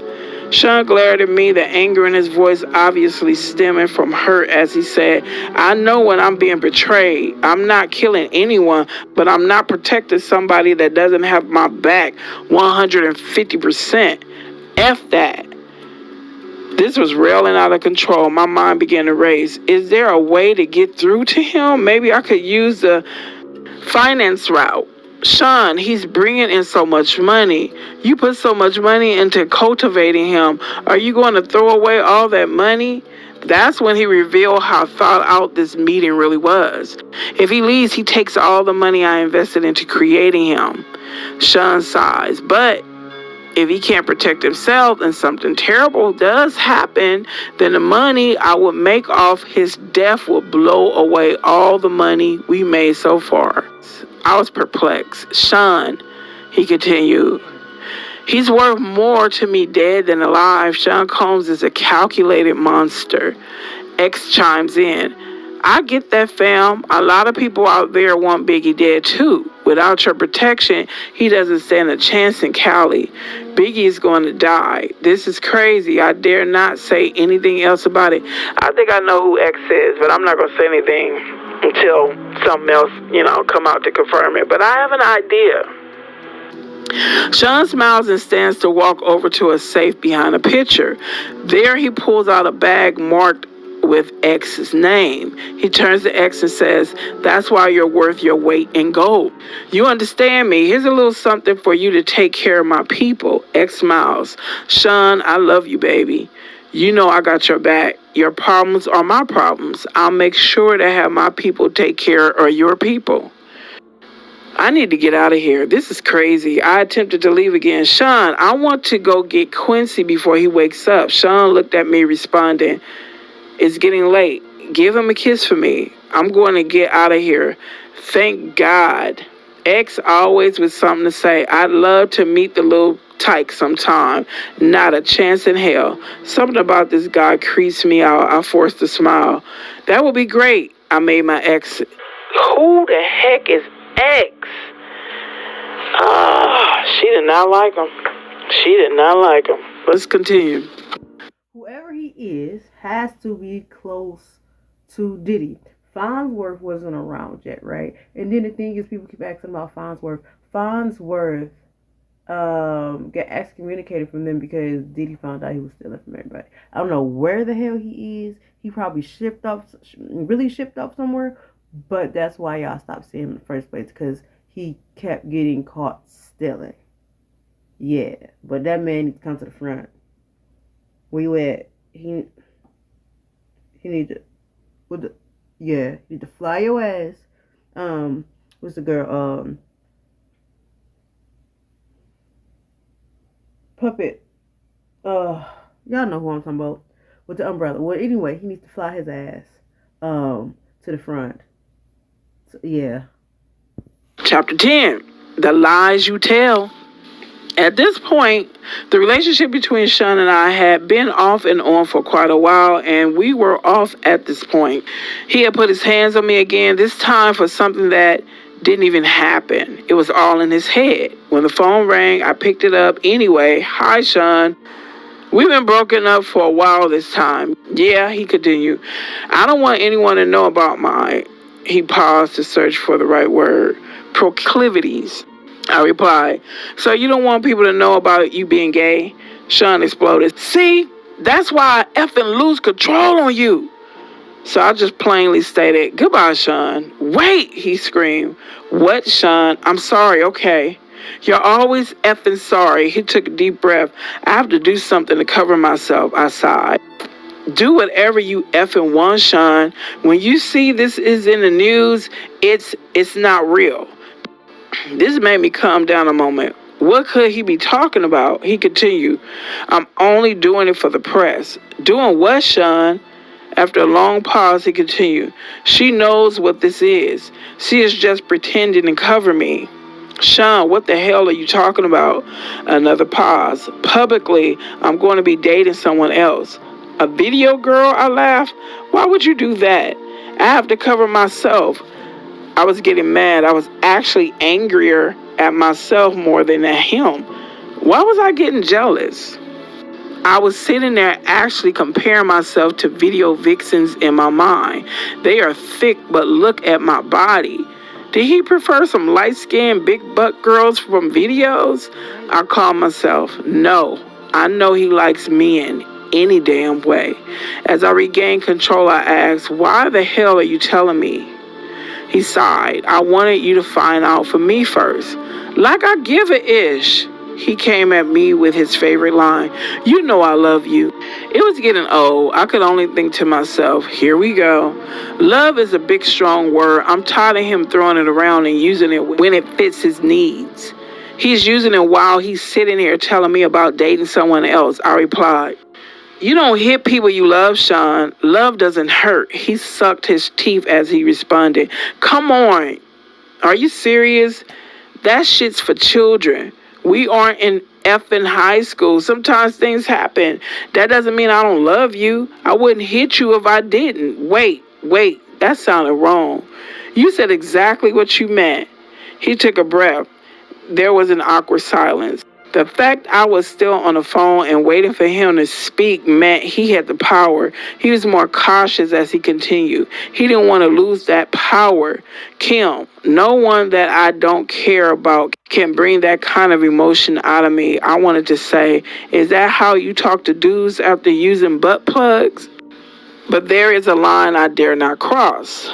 Sean glared at me, the anger in his voice obviously stemming from hurt as he said, I know when I'm being betrayed. I'm not killing anyone, but I'm not protecting somebody that doesn't have my back 150%. F that. This was railing out of control. My mind began to race. Is there a way to get through to him? Maybe I could use the finance route. Sean, he's bringing in so much money. You put so much money into cultivating him. Are you going to throw away all that money? That's when he revealed how thought out this meeting really was. If he leaves, he takes all the money I invested into creating him. Sean sighs, but if he can't protect himself and something terrible does happen, then the money I would make off his death will blow away all the money we made so far. I was perplexed. Sean, he continued, he's worth more to me dead than alive. Sean Combs is a calculated monster. X chimes in. I get that, fam. A lot of people out there want Biggie dead too. Without your protection, he doesn't stand a chance in Cali. Biggie is going to die. This is crazy. I dare not say anything else about it. I think I know who X is, but I'm not going to say anything until something else, come out to confirm it. But I have an idea. Sean smiles and stands to walk over to a safe behind a picture. There he pulls out a bag marked with X's name. He turns to X and says, that's why you're worth your weight in gold. You understand me? Here's a little something for you to take care of my people. X smiles. Sean, I love you, baby. You know I got your back. Your problems are my problems. I'll make sure to have my people take care of your people. I need to get out of here. This is crazy. I attempted to leave again. Sean, I want to go get Quincy before he wakes up. Sean looked at me responding, it's getting late. Give him a kiss for me. I'm going to get out of here. Thank God. X always with something to say. I'd love to meet the little tyke sometime. Not a chance in hell. Something about this guy creeps me out. I forced a smile. That would be great. I made my exit. Who the heck is X? She did not like him. She did not like him. Let's continue. Whoever he is has to be close to Diddy. Farnsworth wasn't around yet, right? And then the thing is, people keep asking about Farnsworth. Farnsworth got excommunicated from them because Diddy found out he was stealing from everybody. I don't know where the hell he is. He probably really shipped off somewhere. But that's why y'all stopped seeing him in the first place, because he kept getting caught stealing. Yeah, but that man needs to come to the front. Where you at? He need to, you need to fly your ass. What's the girl? Puppet. Y'all know who I'm talking about. With the umbrella. Well, anyway, he needs to fly his ass, to the front. So, yeah. Chapter 10. The lies you tell. At this point, the relationship between Sean and I had been off and on for quite a while, and we were off at this point. He had put his hands on me again, this time for something that didn't even happen. It was all in his head. When the phone rang, I picked it up anyway. Hi, Sean. We've been broken up for a while this time. Yeah, he continued. I don't want anyone to know about he paused to search for the right word, proclivities. I replied, so you don't want people to know about you being gay? Sean exploded. See, that's why I effing lose control on you. So I just plainly stated, goodbye, Sean. Wait, he screamed. What, Sean? I'm sorry, okay. You're always effing sorry. He took a deep breath. I have to do something to cover myself, I sighed. Do whatever you effing want, Sean. When you see this is in the news, it's not real. This made me calm down a moment. What could he be talking about? He continued. I'm only doing it for the press. Doing what, Sean? After a long pause, he continued. She knows what this is. She is just pretending to cover me. Sean, what the hell are you talking about? Another pause. Publicly, I'm going to be dating someone else. A video girl? I laughed. Why would you do that? I have to cover myself. I was getting mad. I was actually angrier at myself more than at him. Why was I getting jealous? I was sitting there actually comparing myself to video vixens in my mind. They are thick, but look at my body. Did he prefer some light-skinned, big-butt girls from videos? I called myself. No, I know he likes men any damn way. As I regained control, I asked, why the hell are you telling me? He sighed. I wanted you to find out for me first. Like I give a ish. He came at me with his favorite line. You know I love you. It was getting old. I could only think to myself, here we go. Love is a big, strong word. I'm tired of him throwing it around and using it when it fits his needs. He's using it while he's sitting here telling me about dating someone else. I replied, you don't hit people you love, Sean. Love doesn't hurt. He sucked his teeth as he responded. Come on. Are you serious? That shit's for children. We aren't in effing high school. Sometimes things happen. That doesn't mean I don't love you. I wouldn't hit you if I didn't. Wait. That sounded wrong. You said exactly what you meant. He took a breath. There was an awkward silence. The fact I was still on the phone and waiting for him to speak meant he had the power. He was more cautious as he continued. He didn't want to lose that power. Kim, no one that I don't care about can bring that kind of emotion out of me. I wanted to say, is that how you talk to dudes after using butt plugs? But there is a line I dare not cross.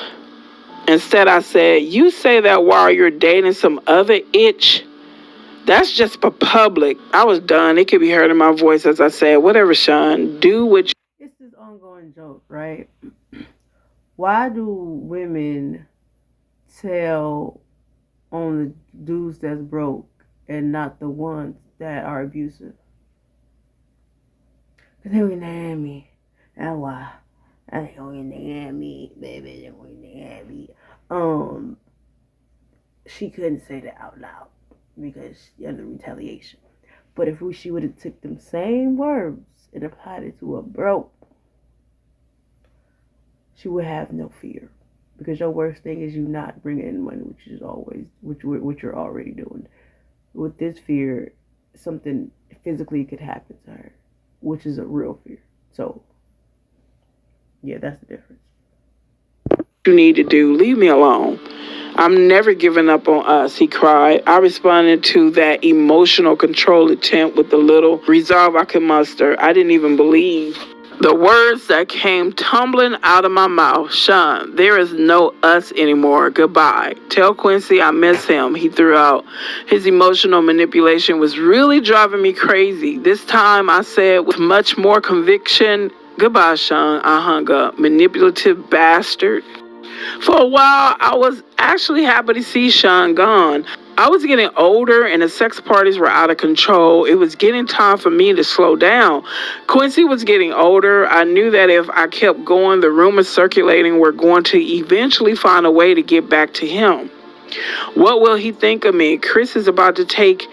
Instead, I said, you say that while you're dating some other itch? That's just for public. I was done. It could be heard in my voice as I said, whatever, Sean, do what you... It's this ongoing joke, right? Why do women tell on the dudes that's broke and not the ones that are abusive? Because they went at me. That's why. They went at me, baby. They went at me. She couldn't say that out loud because of the retaliation. But if she would have took them same words and applied it to a broke, she would have no fear. Because your worst thing is you not bringing in money, which is always what you're already doing. With this fear, something physically could happen to her, which is a real fear. So, yeah, that's the difference. You need to do. Leave me alone. I'm never giving up on us, he cried. I responded to that emotional control attempt with the little resolve I could muster. I didn't even believe the words that came tumbling out of my mouth. Sean, there is no us anymore. Goodbye. Tell Quincy I miss him, he threw out. His emotional manipulation was really driving me crazy. This time I said with much more conviction, goodbye, Sean. I hung up. Manipulative bastard. For a while, I was actually happy to see Sean gone. I was getting older and the sex parties were out of control. It was getting time for me to slow down. Quincy was getting older. I knew that if I kept going, the rumors circulating were going to eventually find a way to get back to him. What will he think of me? Chris is about to take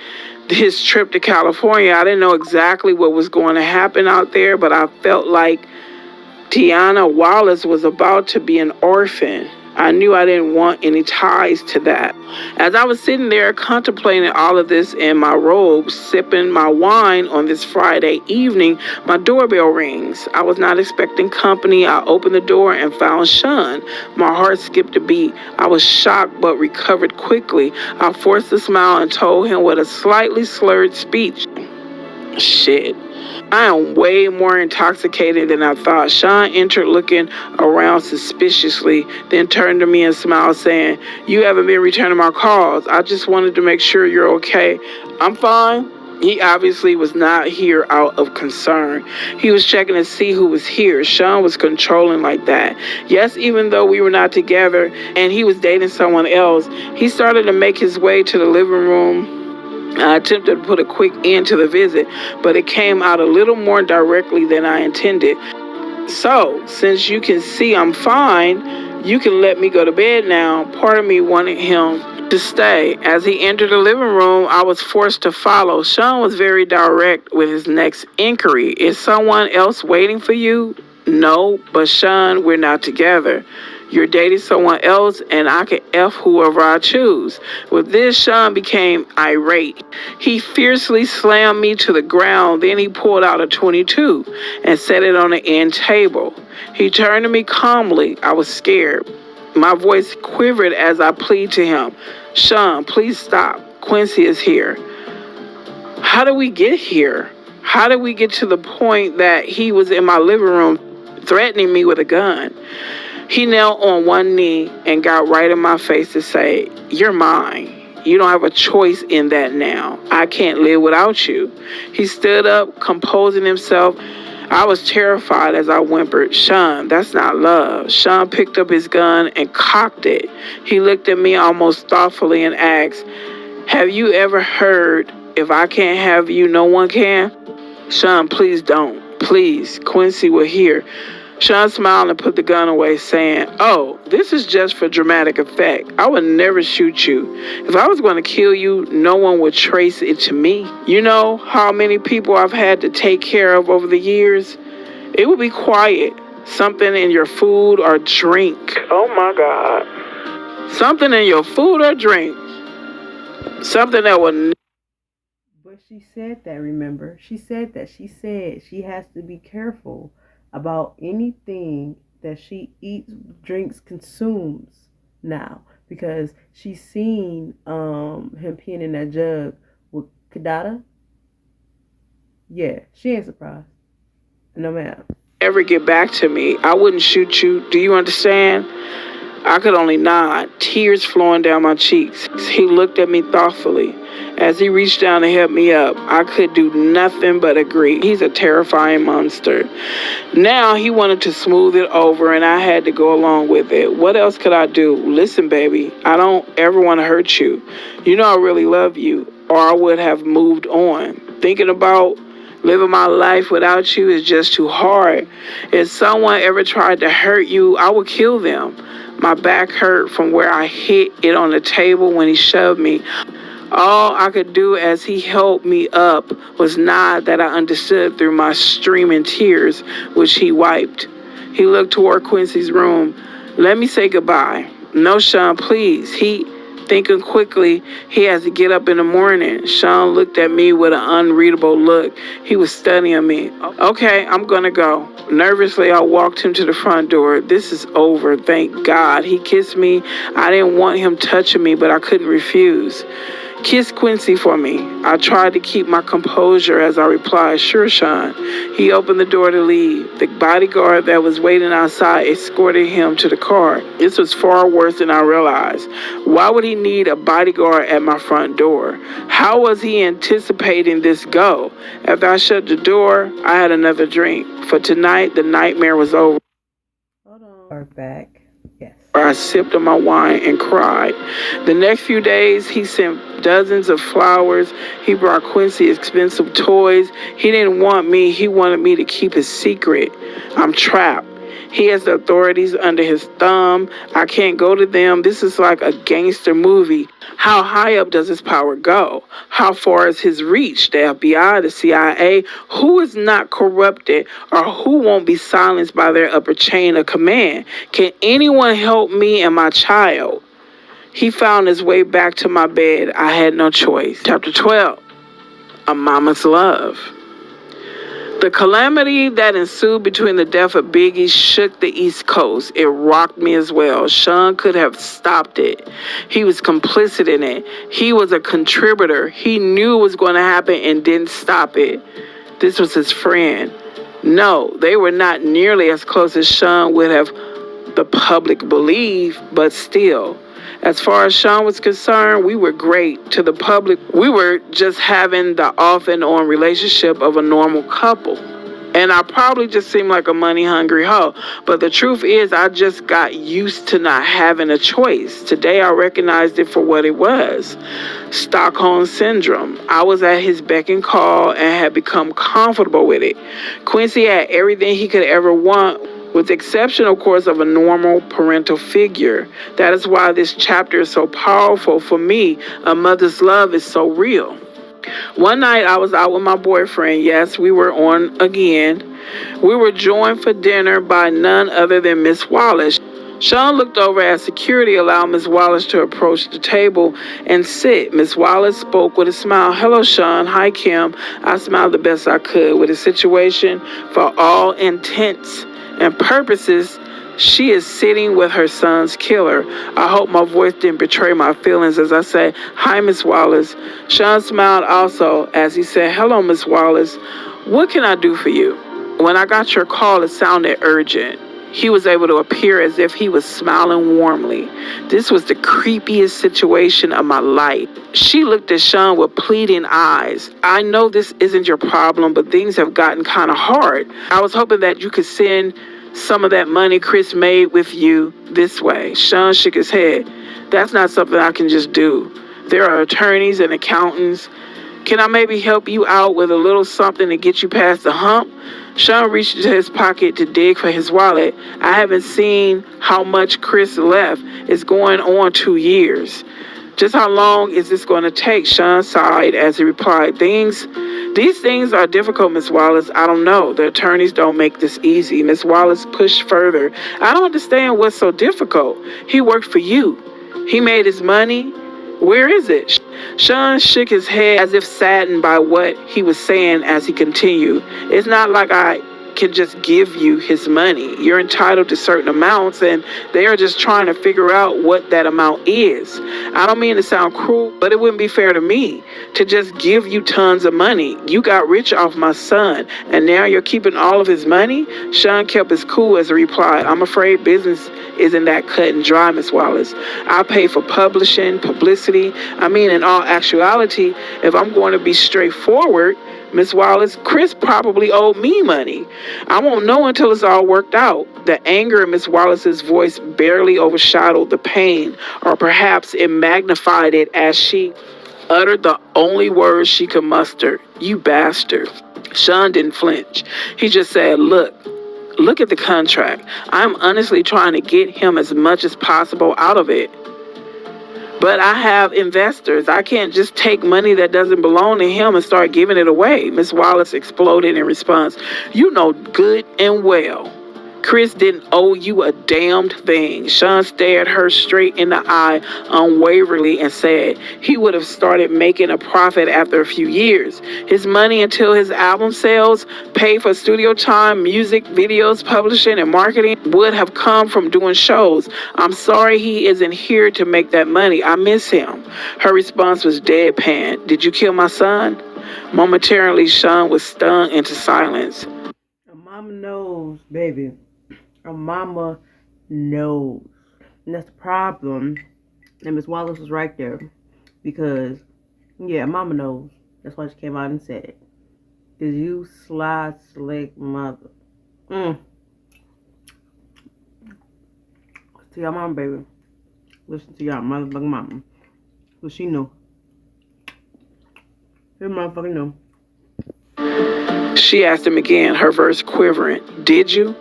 his trip to California. I didn't know exactly what was going to happen out there, but I felt like Tiana Wallace was about to be an orphan. I knew I didn't want any ties to that. As I was sitting there contemplating all of this in my robe, sipping my wine on this Friday evening, my doorbell rings. I was not expecting company. I opened the door and found Sean. My heart skipped a beat. I was shocked but recovered quickly. I forced a smile and told him with a slightly slurred speech, shit, I am way more intoxicated than I thought. Sean entered looking around suspiciously, then turned to me and smiled, saying, you haven't been returning my calls. I just wanted to make sure you're okay. I'm fine. He obviously was not here out of concern. He was checking to see who was here. Sean was controlling like that. Yes, even though we were not together and he was dating someone else, he started to make his way to the living room. I attempted to put a quick end to the visit, but it came out a little more directly than I intended. So, since you can see I'm fine, you can let me go to bed now. Part of me wanted him to stay. As he entered the living room, I was forced to follow. Sean was very direct with his next inquiry. Is someone else waiting for you? No, but Sean, we're not together. You're dating someone else, and I can F whoever I choose. With this, Sean became irate. He fiercely slammed me to the ground. Then he pulled out a .22 and set it on the end table. He turned to me calmly. I was scared. My voice quivered as I pleaded to him. Sean, please stop. Quincy is here. How did we get here? How did we get to the point that he was in my living room threatening me with a gun? He knelt on one knee and got right in my face to say, "You're mine. You don't have a choice in that now. I can't live without you." He stood up, composing himself. I was terrified as I whimpered, "Sean, that's not love." Sean picked up his gun and cocked it. He looked at me almost thoughtfully and asked, "Have you ever heard, if I can't have you, no one can?" "Sean, please don't. Please." Quincy will hear. Sean smiled and put the gun away, saying, "Oh, this is just for dramatic effect. I would never shoot you. If I was going to kill you, no one would trace it to me. You know how many people I've had to take care of over the years? It would be quiet. Something in your food or drink." Oh my God. Something in your food or drink. Something that will... But she said that, remember? She said she has to be careful about anything that she eats, drinks, consumes now, because she's seen him peeing in that jug with Kadada. Yeah, she ain't surprised. No ma'am. Ever get back to me, I wouldn't shoot you. Do you understand? I could only nod, tears flowing down my cheeks. He looked at me thoughtfully. As he reached down to help me up, I could do nothing but agree. He's a terrifying monster. Now he wanted to smooth it over, and I had to go along with it. What else could I do? Listen, baby, I don't ever want to hurt you. You know I really love you, or I would have moved on. Thinking about living my life without you is just too hard. If someone ever tried to hurt you, I would kill them. My back hurt from where I hit it on the table when he shoved me. All I could do as he helped me up was nod that I understood through my streaming tears, which he wiped. He looked toward Quincy's room. "Let me say goodbye." "No, Sean, please." Thinking quickly, he has to get up in the morning. Sean looked at me with an unreadable look. He was studying me. "Okay, I'm gonna go." Nervously, I walked him to the front door. "This is over, thank God." He kissed me. I didn't want him touching me, but I couldn't refuse. "Kiss Quincy for me." I tried to keep my composure as I replied, "Sure, Sean." He opened the door to leave. The bodyguard that was waiting outside escorted him to the car. This was far worse than I realized. Why would he need a bodyguard at my front door? How was he anticipating this go? After I shut the door, I had another drink. For tonight, the nightmare was over. Hold on. Are back. Yes. I sipped on my wine and cried. The next few days, he sent dozens of flowers. He brought Quincy expensive toys. He didn't want me. He wanted me to keep his secret. I'm trapped. He has the authorities under his thumb. I can't go to them. This is like a gangster movie. How high up does his power go? How far is his reach? The FBI, the CIA, who is not corrupted or who won't be silenced by their upper chain of command? Can anyone help me and my child? He found his way back to my bed. I had no choice. Chapter 12, A Mama's Love. The calamity that ensued between the death of Biggie shook the East Coast. It rocked me as well. Sean could have stopped it. He was complicit in it. He was a contributor. He knew it was going to happen and didn't stop it. This was his friend. No, they were not nearly as close as Sean would have the public believe, but still. As far as Sean was concerned, we were great. To the public, we were just having the off and on relationship of a normal couple. And I probably just seemed like a money-hungry hoe. But the truth is, I just got used to not having a choice. Today, I recognized it for what it was. Stockholm Syndrome. I was at his beck and call and had become comfortable with it. Quincy had everything he could ever want, with the exception, of course, of a normal parental figure. That is why this chapter is so powerful for me. A mother's love is so real. One night, I was out with my boyfriend. Yes, we were on again. We were joined for dinner by none other than Miss Wallace. Sean looked over as security allowed Miss Wallace to approach the table and sit. Miss Wallace spoke with a smile. "Hello, Sean. Hi, Kim." I smiled the best I could. With the situation, for all intents and purposes, she is sitting with her son's killer. I hope my voice didn't betray my feelings as I said, "Hi, Miss Wallace." Sean smiled also as he said, "Hello, Miss Wallace. What can I do for you?" When I got your call, it sounded urgent. he was able to appear as if he was smiling warmly. This was the creepiest situation of my life. She looked at Sean with pleading eyes. I know this isn't your problem, but things have gotten kind of hard. I was hoping that you could send some of that money Chris made with you this way. Sean shook his head. That's not something I can just do. There are attorneys and accountants. Can I maybe help you out with a little something to get you past the hump? Sean reached into his pocket to dig for his wallet. I haven't seen how much Chris left. It's going on 2 years. Just how long is this going to take? Sean sighed as he replied, These things are difficult, Miss Wallace. I don't know. The attorneys don't make this easy. Miss Wallace pushed further. I don't understand what's so difficult. He worked for you. He made his money. Where is it? Sean shook his head as if saddened by what he was saying as he continued. It's not like I can just give you his money. You're entitled to certain amounts, and they are just trying to figure out what that amount is. I don't mean to sound cruel, but it wouldn't be fair to me to just give you tons of money. You got rich off my son, and now you're keeping all of his money? Sean kept his cool as he replied, I'm afraid business isn't that cut and dry, Miss Wallace. I pay for publishing, publicity. I mean, in all actuality, if I'm going to be straightforward, Miss Wallace, Chris probably owed me money. I won't know until it's all worked out. The anger in Miss Wallace's voice barely overshadowed the pain, or perhaps it magnified it as she uttered the only words she could muster. You bastard. Sean didn't flinch. He just said, Look at the contract. I'm honestly trying to get him as much as possible out of it. But I have investors. I can't just take money that doesn't belong to him and start giving it away. Miss Wallace exploded in response. You know good and well Chris didn't owe you a damned thing. Sean stared her straight in the eye unwaveringly and said he would have started making a profit after a few years. His money until his album sales, paid for studio time, music, videos, publishing, and marketing would have come from doing shows. I'm sorry he isn't here to make that money. I miss him. Her response was deadpan. Did you kill my son? Momentarily, Sean was stung into silence. A mama knows, baby. A mama knows. And that's the problem. And Miss Wallace was right there. Because, yeah, mama knows. That's why she came out and said it. Because you sly, slick mother. To your mama, baby. Listen to your motherfucking mama. Because she knew. She motherfucking knew. She asked him again, her voice quivering. Did you?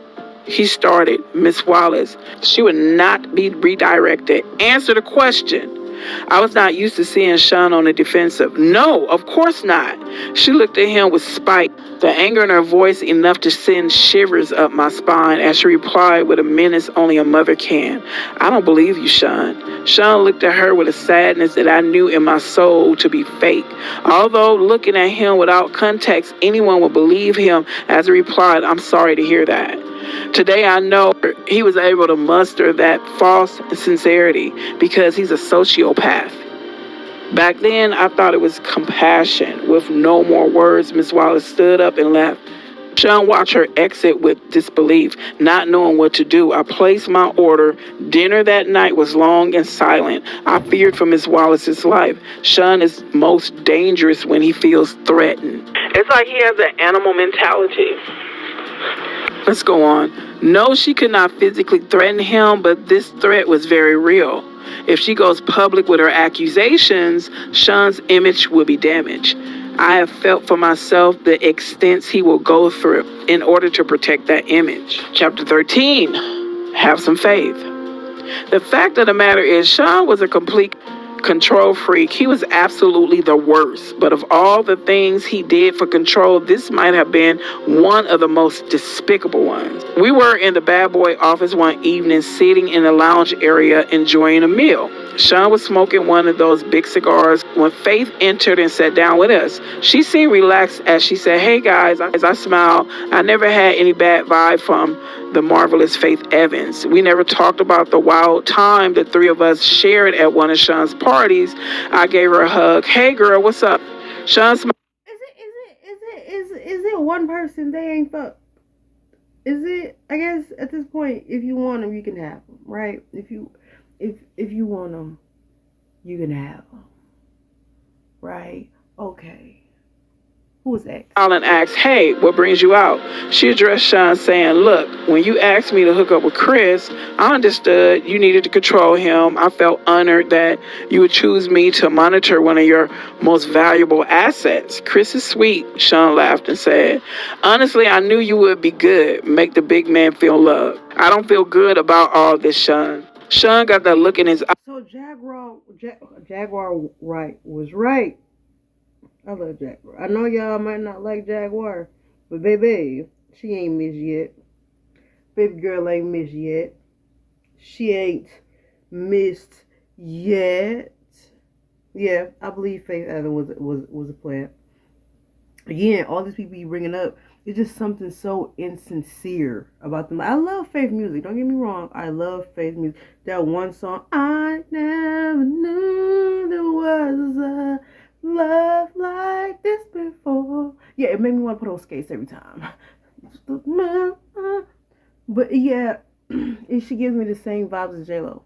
He started. Miss Wallace. She would not be redirected. Answer the question. I was not used to seeing Sean on the defensive. No, of course not. She looked at him with spite, the anger in her voice enough to send shivers up my spine as she replied with a menace only a mother can. I don't believe you, Sean. Sean looked at her with a sadness that I knew in my soul to be fake. Although looking at him without context, anyone would believe him as he replied, I'm sorry to hear that. Today I know he was able to muster that false sincerity because he's a sociopath. Back then, I thought it was compassion. With no more words, Miss Wallace stood up and left. Sean watched her exit with disbelief, not knowing what to do. I placed my order. Dinner that night was long and silent. I feared for Miss Wallace's life. Sean is most dangerous when he feels threatened. It's like he has an animal mentality. Let's go on. No, she could not physically threaten him, but this threat was very real. If she goes public with her accusations, Sean's image will be damaged. I have felt for myself the extents he will go through in order to protect that image. Chapter 13, have some faith. The fact of the matter is, Sean was a complete control freak. He was absolutely the worst. But of all the things he did for control, this might have been one of the most despicable ones. We were in the bad boy office one evening, sitting in the lounge area enjoying a meal. Sean was smoking one of those big cigars when Faith entered and sat down with us. She seemed relaxed as she said, hey guys. As I smiled, I never had any bad vibe from the marvelous Faith Evans. We never talked about the wild time the three of us shared at one of Sean's parties. I gave her a hug. Hey girl, what's up? Sean smiled. Is it one person they ain't fucked? is it? I guess at this point, if you want them, you can have them, right? If you want them, you can have them, right? Okay. Who was X? Colin asked, "Hey, what brings you out?" She addressed Sean, saying, "Look, when you asked me to hook up with Chris, I understood you needed to control him. I felt honored that you would choose me to monitor one of your most valuable assets. Chris is sweet," Sean laughed and said. "Honestly, I knew you would be good, make the big man feel loved. I don't feel good about all this, Sean." Sean got that look in his eye. So Jaguar right was right. I love Jaguar. I know y'all might not like Jaguar, but baby, she ain't missed yet. Baby girl ain't missed yet. She ain't missed yet. Yeah, I believe Faith Evans was a player. Again, all these people you bringing up, it's just something so insincere about them. I love Faith music. Don't get me wrong. I love Faith music. That one song, I never knew there was a love like this before. Yeah, it made me want to put on skates every time. But yeah, she gives me the same vibes as J-Lo.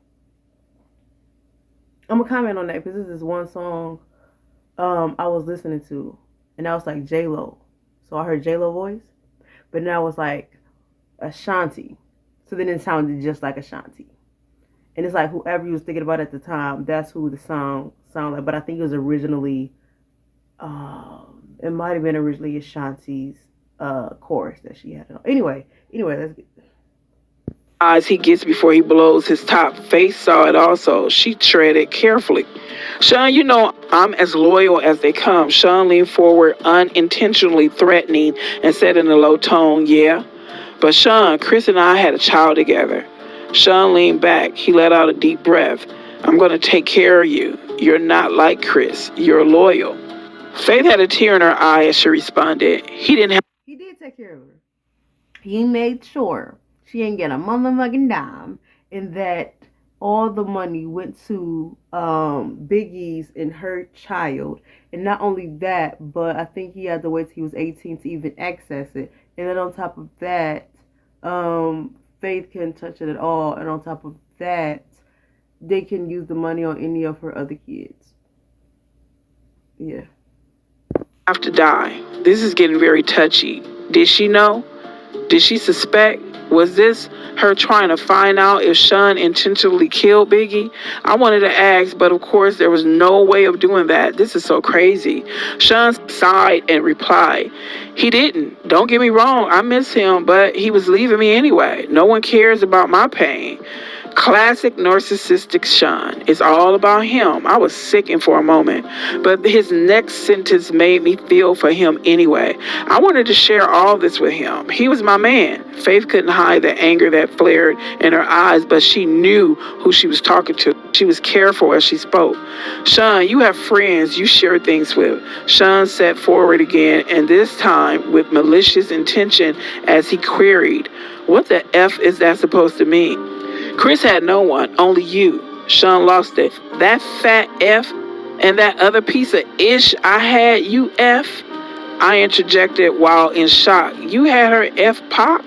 I'm gonna comment on that because this is one song I was listening to, and I was like J-Lo. So I heard J-Lo voice, but then I was like Ashanti. So then it sounded just like Ashanti. And it's like whoever you was thinking about at the time, that's who the song sounded like. But I think it was originally, it might have been originally Ashanti's chorus that she had. Anyway, let's get Eyes he gets before he blows his top. Faith saw it also. She treaded carefully. "Sean, you know I'm as loyal as they come." Sean leaned forward, unintentionally threatening, and said in a low tone, "Yeah. But Sean, Chris and I had a child together." Sean leaned back. He let out a deep breath. "I'm going to take care of you. You're not like Chris. You're loyal." Faith had a tear in her eye as she responded. He did take care of her. He made sure she ain't get a motherfucking dime, and that all the money went to Biggie's and her child. And not only that, but I think he had to wait till he was 18 to even access it. And then on top of that, Faith couldn't touch it at all. And on top of that, they can use the money on any of her other kids. Yeah. "Have to die. This is getting very touchy. Did she know? Did she suspect? Was this her trying to find out if Sean intentionally killed Biggie?" I wanted to ask, but of course there was no way of doing that. This is so crazy. Sean sighed and replied, "He didn't. Don't get me wrong, I miss him, but he was leaving me anyway. No one cares about my pain." Classic narcissistic Sean. It's all about him. I was sickened for a moment, but his next sentence made me feel for him anyway. I wanted to share all this with him. He was my man. Faith couldn't hide the anger that flared in her eyes, but she knew who she was talking to. She was careful as she spoke. "Sean, you have friends you share things with." Sean sat forward again, and this time with malicious intention as he queried, "What the F is that supposed to mean?" "Chris had no one, only you." Sean lost it. "That fat F and that other piece of ish I had, you F?" I interjected while in shock. "You had her F Pac?"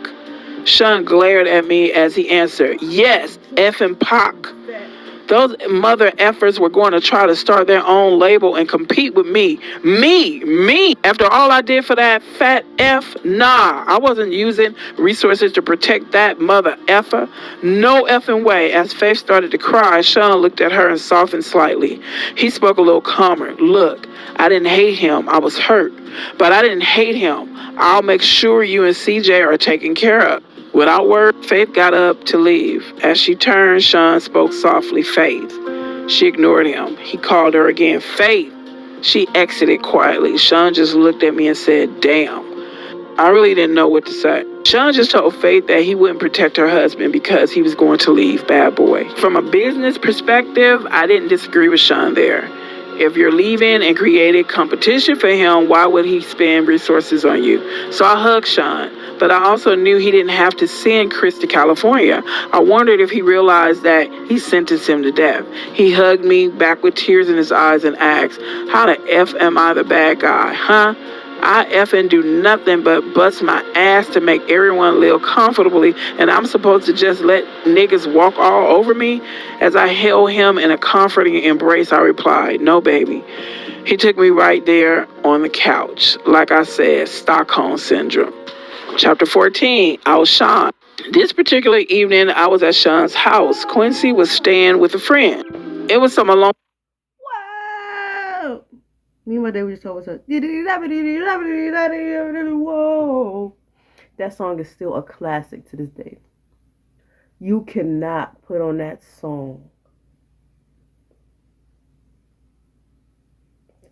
Sean glared at me as he answered, "Yes, F and Pac. Those mother effers were going to try to start their own label and compete with me. Me. After all I did for that fat F, nah, I wasn't using resources to protect that mother effer. No effing way." As Faith started to cry, Sean looked at her and softened slightly. He spoke a little calmer. "Look, I didn't hate him. I was hurt. But I didn't hate him. I'll make sure you and CJ are taken care of." Without word, Faith got up to leave. As she turned, Sean spoke softly, "Faith." She ignored him. He called her again, "Faith." She exited quietly. Sean just looked at me and said, "Damn." I really didn't know what to say. Sean just told Faith that he wouldn't protect her husband because he was going to leave Bad Boy. From a business perspective, I didn't disagree with Sean there. If you're leaving and created competition for him, why would he spend resources on you? So I hugged Sean, but I also knew he didn't have to send Chris to California. I wondered if he realized that he sentenced him to death. He hugged me back with tears in his eyes and asked, "How the F am I the bad guy, huh?" I effing do nothing but bust my ass to make everyone live comfortably, and I'm supposed to just let niggas walk all over me? As I held him in a comforting embrace, I replied, no, baby. He took me right there on the couch. Like I said, Stockholm Syndrome. Chapter 14, I was Sean. This particular evening, I was at Sean's house. Quincy was staying with a friend. It was some alone. Whoa! Me and my dad were just talking about whoa. That song is still a classic to this day. You cannot put on that song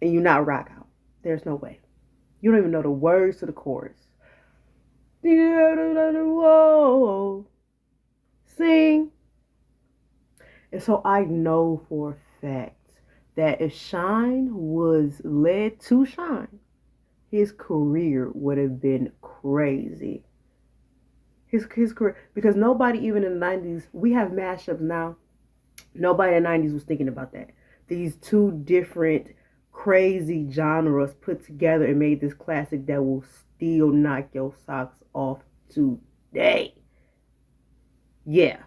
and you not rock out. There's no way. You don't even know the words to the chorus. Whoa, sing. And so I know for a fact that if Shine was led to shine, his career would have been crazy. His career, because nobody even in the 90s, we have mashups now. Nobody in the 90s was thinking about that. These two different crazy genres put together and made this classic that will still knock your socks off today. Yeah.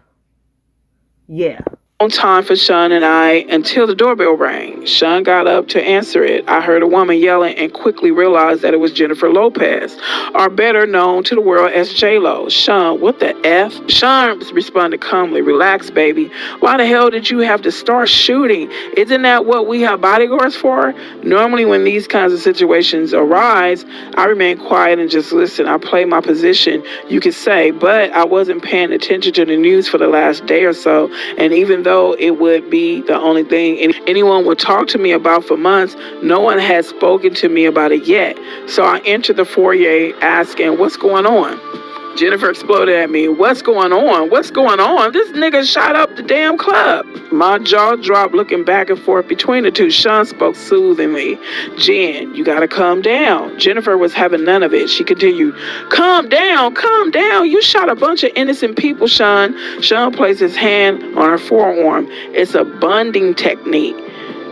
On time for Sean and I until the doorbell rang. Sean got up to answer it. I heard a woman yelling and quickly realized that it was Jennifer Lopez, or better known to the world as J-Lo. Sean, what the F? Sean responded calmly, relax, baby. Why the hell did you have to start shooting? Isn't that what we have bodyguards for? Normally when these kinds of situations arise, I remain quiet and just listen. I play my position, you could say, but I wasn't paying attention to the news for the last day or so, and even though it would be the only thing anyone would talk to me about for months, no one had spoken to me about it yet. So I entered the foyer asking, what's going on? Jennifer exploded at me. What's going on? What's going on? This nigga shot up the damn club. My jaw dropped looking back and forth between the two. Sean spoke soothingly. Jen, you gotta calm down. Jennifer was having none of it. She continued, calm down. You shot a bunch of innocent people, Sean. Sean placed his hand on her forearm. It's a bonding technique.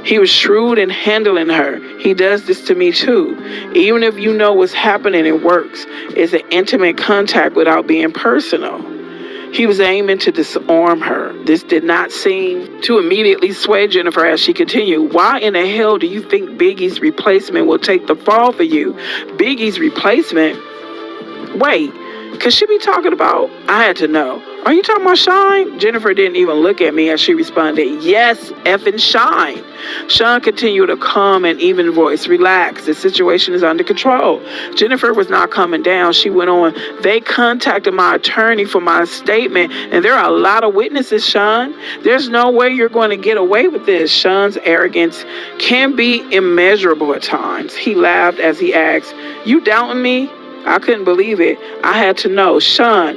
He was shrewd in handling her. He does this to me too. Even if you know what's happening, it works. It's an intimate contact without being personal. He was aiming to disarm her. This did not seem to immediately sway Jennifer as she continued. Why in the hell do you think Biggie's replacement will take the fall for you? Biggie's replacement? Wait, could she be talking about? I had to know. Are you talking about Shine? Jennifer didn't even look at me as she responded, yes, effing Shine. Sean continued a calm and even voice. Relax, the situation is under control. Jennifer was not coming down. She went on, they contacted my attorney for my statement, and there are a lot of witnesses, Sean. There's no way you're going to get away with this. Sean's arrogance can be immeasurable at times. He laughed as he asked, you doubting me? I couldn't believe it. I had to know. Sean,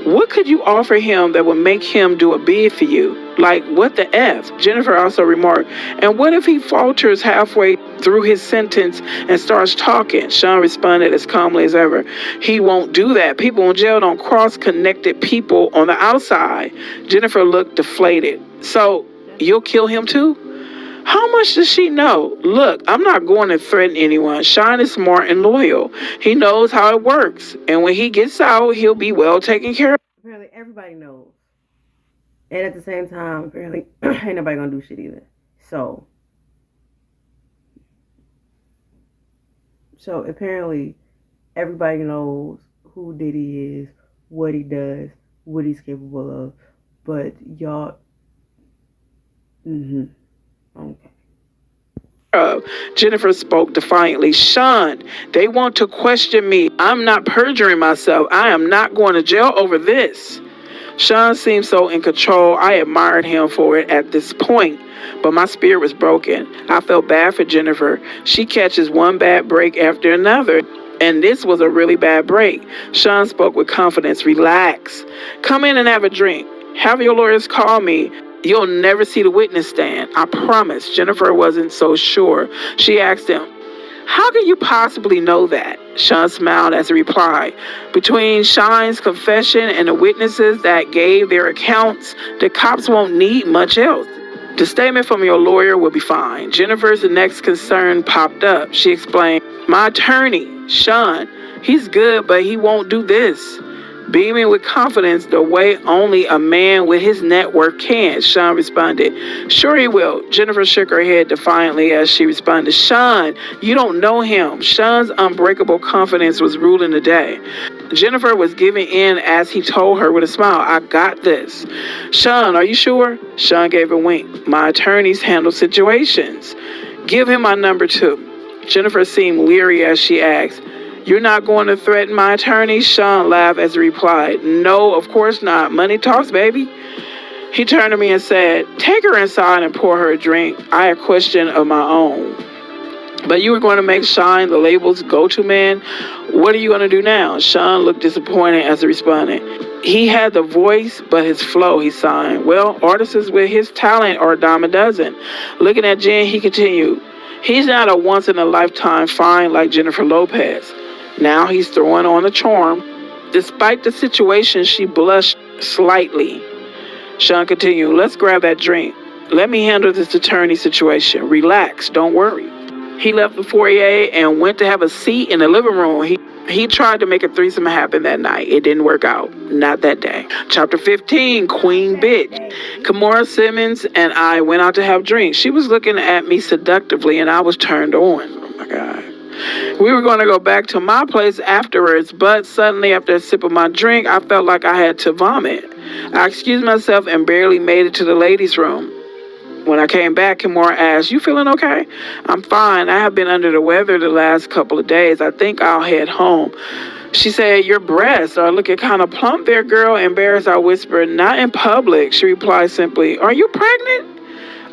what could you offer him that would make him do a bid for you? Like, what the F? Jennifer also remarked, and what if he falters halfway through his sentence and starts talking? Sean responded as calmly as ever. He won't do that. People in jail don't cross-connected people on the outside. Jennifer looked deflated. So, you'll kill him too? How much does she know? Look, I'm not going to threaten anyone. Sean is smart and loyal. He knows how it works. And when he gets out, he'll be well taken care of. Apparently, everybody knows. And at the same time, apparently, ain't nobody gonna do shit either. So apparently, everybody knows who Diddy is, what he does, what he's capable of. But y'all, okay. Jennifer spoke defiantly. Sean, they want to question me. I'm not perjuring myself. I am not going to jail over this. Sean seemed so in control. I admired him for it at this point, but my spirit was broken. I felt bad for Jennifer. She catches one bad break after another, and this was a really bad break. Sean spoke with confidence. Relax. Come in and have a drink. Have your lawyers call me. You'll never see the witness stand. I promise. Jennifer wasn't so sure. She asked him, how can you possibly know that? Sean smiled as he replied, between Shine's confession and the witnesses that gave their accounts, the cops won't need much else. The statement from your lawyer will be fine. Jennifer's next concern popped up. She explained, my attorney, Sean, he's good, but he won't do this. Beaming with confidence the way only a man with his network can, Sean responded. Sure he will. Jennifer shook her head defiantly as she responded, Sean, you don't know him. Sean's unbreakable confidence was ruling the day. Jennifer was giving in as he told her with a smile, I got this. Sean, are you sure? Sean gave a wink. My attorneys handle situations. Give him my number too. Jennifer seemed leery as she asked, you're not going to threaten my attorney? Sean laughed as he replied, no, of course not. Money talks, baby. He turned to me and said, take her inside and pour her a drink. I had a question of my own. But you were going to make Sean the label's go-to man? What are you going to do now? Sean looked disappointed as he responded. He had the voice, but his flow, he signed. Well, artists with his talent are a dime a dozen. Looking at Jen, he continued, he's not a once-in-a-lifetime find like Jennifer Lopez. Now he's throwing on a charm. Despite the situation, she blushed slightly. Sean continued, let's grab that drink. Let me handle this attorney situation. Relax, don't worry. He left the foyer and went to have a seat in the living room. He tried to make a threesome happen that night. It didn't work out. Not that day. Chapter 15, Queen Bitch. Kimora Simmons and I went out to have drinks. She was looking at me seductively and I was turned on. Oh my God. We were going to go back to my place afterwards, but suddenly after a sip of my drink, I felt like I had to vomit. I excused myself and barely made it to the ladies' room. When I came back, Kimora asked, you feeling okay? I'm fine. I have been under the weather the last couple of days. I think I'll head home. She said, your breasts are looking kind of plump there, girl. Embarrassed, I whispered, not in public. She replied simply, are you pregnant?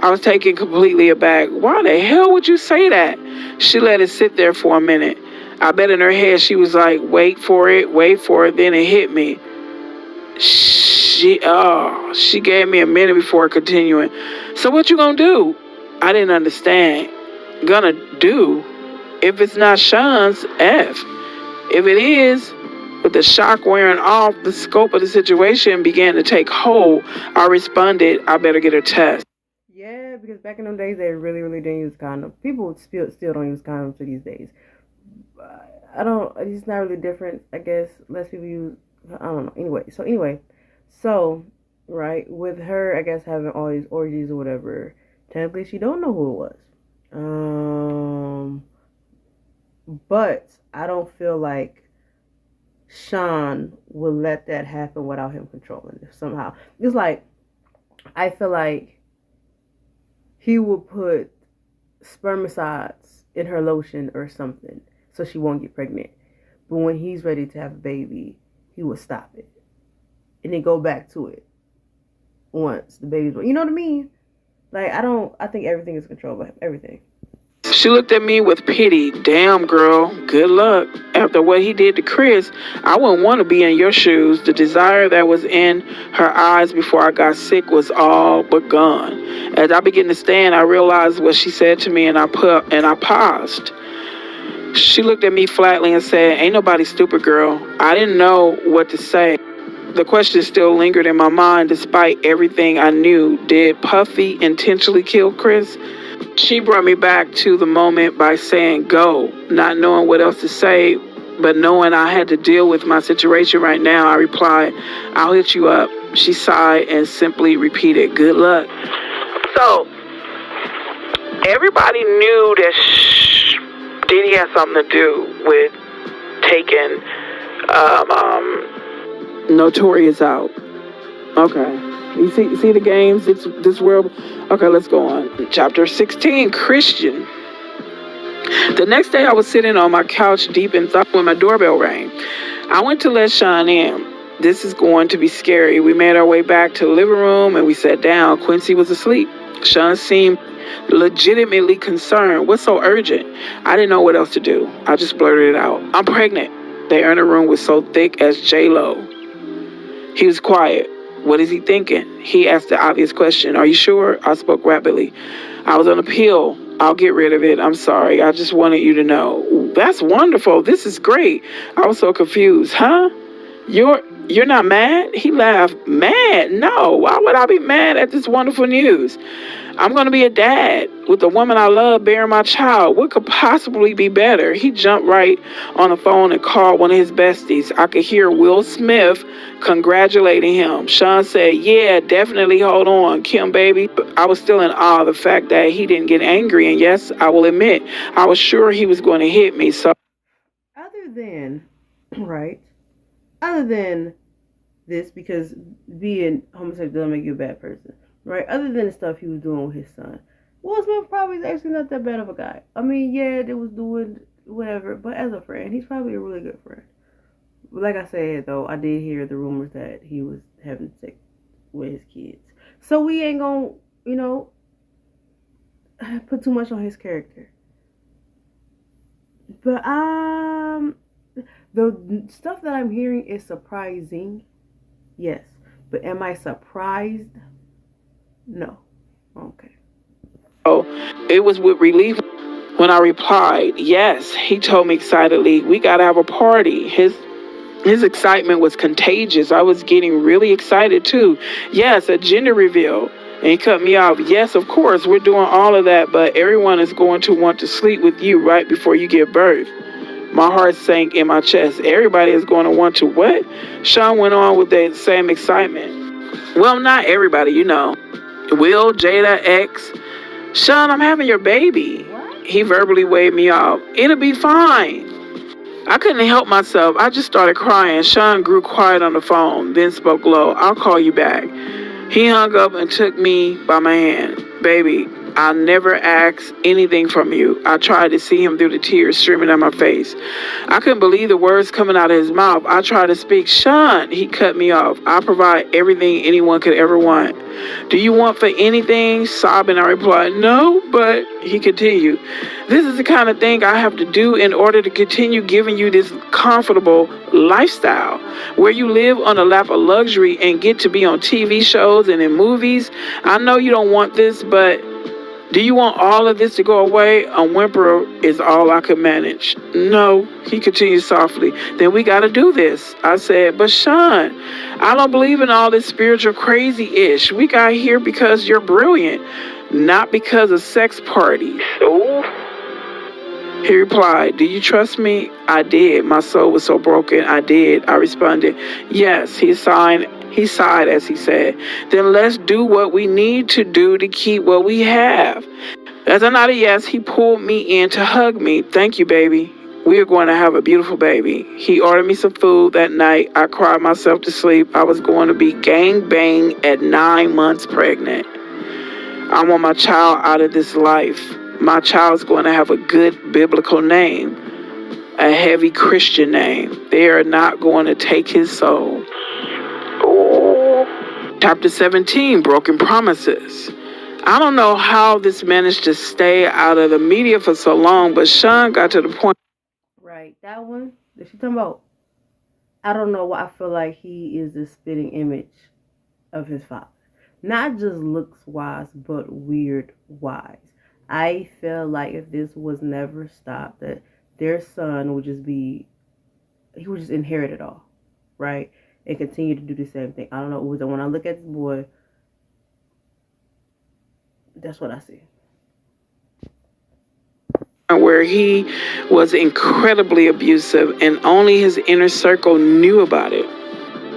I was taken completely aback. Why the hell would you say that? She let it sit there for a minute. I bet in her head she was like, wait for it. Then it hit me. She gave me a minute before continuing. So what you gonna do? I didn't understand. Gonna do? If it's not Sean's, F. If it is, with the shock wearing off, the scope of the situation began to take hold. I responded, I better get a test. Yeah, because back in them days, they really, really didn't use condoms. People still don't use condoms to these days. It's not really different, I guess. Less people use, I don't know. Anyway, right, with her, I guess, having all these orgies or whatever, technically she don't know who it was. But I don't feel like Sean will let that happen without him controlling it somehow. It's like, I feel like he will put spermicides in her lotion or something so she won't get pregnant. But when he's ready to have a baby, he will stop it. And then go back to it once the baby's born. You know what I mean? Like, I think everything is controlled by him. Everything. She looked at me with pity. Damn, girl, good luck. After what he did to Chris, I wouldn't want to be in your shoes. The desire that was in her eyes before I got sick was all but gone. As I began to stand, I realized what she said to me, and I paused. She looked at me flatly and said, ain't nobody stupid, girl. I didn't know what to say. The question still lingered in my mind despite everything I knew. Did Puffy intentionally kill Chris? She brought me back to the moment by saying, go, not knowing what else to say, but knowing I had to deal with my situation right now. I replied, I'll hit you up. She sighed and simply repeated, good luck. So, everybody knew that Diddy had something to do with taking Notorious out. Okay. You see the games, this world. Okay, let's go on. Chapter 16, Christian. The next day I was sitting on my couch deep in thought when my doorbell rang. I went to let Sean in. This is going to be scary. We made our way back to the living room and we sat down. Quincy was asleep. Sean seemed legitimately concerned. What's so urgent? I didn't know what else to do. I just blurted it out. I'm pregnant. The inner room was so thick as J-Lo. He was quiet. What is he thinking? He asked the obvious question. Are you sure? I spoke rapidly. I was on a pill. I'll get rid of it. I'm sorry. I just wanted you to know. That's wonderful. This is great. I was so confused. Huh? You're not mad? He laughed. Mad? No. Why would I be mad at this wonderful news? I'm going to be a dad with the woman I love bearing my child. What could possibly be better? He jumped right on the phone and called one of his besties. I could hear Will Smith congratulating him. Sean said, yeah, definitely hold on, Kim, baby. I was still in awe of the fact that he didn't get angry. And yes, I will admit, I was sure he was going to hit me. So, Other than, right? Other than this, because being homosexual doesn't make you a bad person, right? Other than the stuff he was doing with his son, Will Smith probably is actually not that bad of a guy. I mean, yeah, they was doing whatever, but as a friend, he's probably a really good friend. But like I said, though, I did hear the rumors that he was having sex with his kids. So we ain't gonna, put too much on his character. But the stuff that I'm hearing is surprising. Yes. But am I surprised? No. Okay. oh, it was with relief when I replied, yes. He told me excitedly, we got to have a party. His excitement was contagious. I was getting really excited too. Yes, a gender reveal. And he cut me off. Yes, of course, we're doing all of that, but everyone is going to want to sleep with you right before you give birth. My heart sank in my chest. Everybody is going to want to what? Sean went on with the same excitement. Well, not everybody, Will, Jada, X. Sean, I'm having your baby. What? He verbally waved me off. It'll be fine. I couldn't help myself. I just started crying. Sean grew quiet on the phone, then spoke low. I'll call you back. He hung up and took me by my hand. Baby, I never asked anything from you. I tried to see him through the tears streaming down my face. I couldn't believe the words coming out of his mouth. I tried to speak. Sean, he cut me off. I provide everything anyone could ever want. Do you want for anything? Sobbing, I replied, no, but he continued. This is the kind of thing I have to do in order to continue giving you this comfortable lifestyle where you live on a lap of luxury and get to be on TV shows and in movies. I know you don't want this, but do you want all of this to go away? A whimper is all I could manage. No, he continued softly. Then we got to do this. I said, but Sean, I don't believe in all this spiritual crazy-ish. We got here because you're brilliant, not because of sex parties. Oh. He replied, do you trust me? I did. My soul was so broken. I did. I responded, yes. He sighed as he said, then let's do what we need to do to keep what we have. As I nodded yes, he pulled me in to hug me. Thank you, baby. We are going to have a beautiful baby. He ordered me some food that night. I cried myself to sleep. I was going to be gang bang at 9 months pregnant. I want my child out of this life. My child's going to have a good biblical name, a heavy Christian name. They are not going to take his soul. Chapter 17, Broken Promises. I don't know how this managed to stay out of the media for so long, but Sean got to the point. Right, that one that she talking about. I don't know why I feel like he is the spitting image of his father. Not just looks wise, but weird wise. I feel like if this was never stopped, that their son would just be, he would just inherit it all, right? And continue to do the same thing. I don't know. When I look at this boy, that's what I see. Where he was incredibly abusive and only his inner circle knew about it.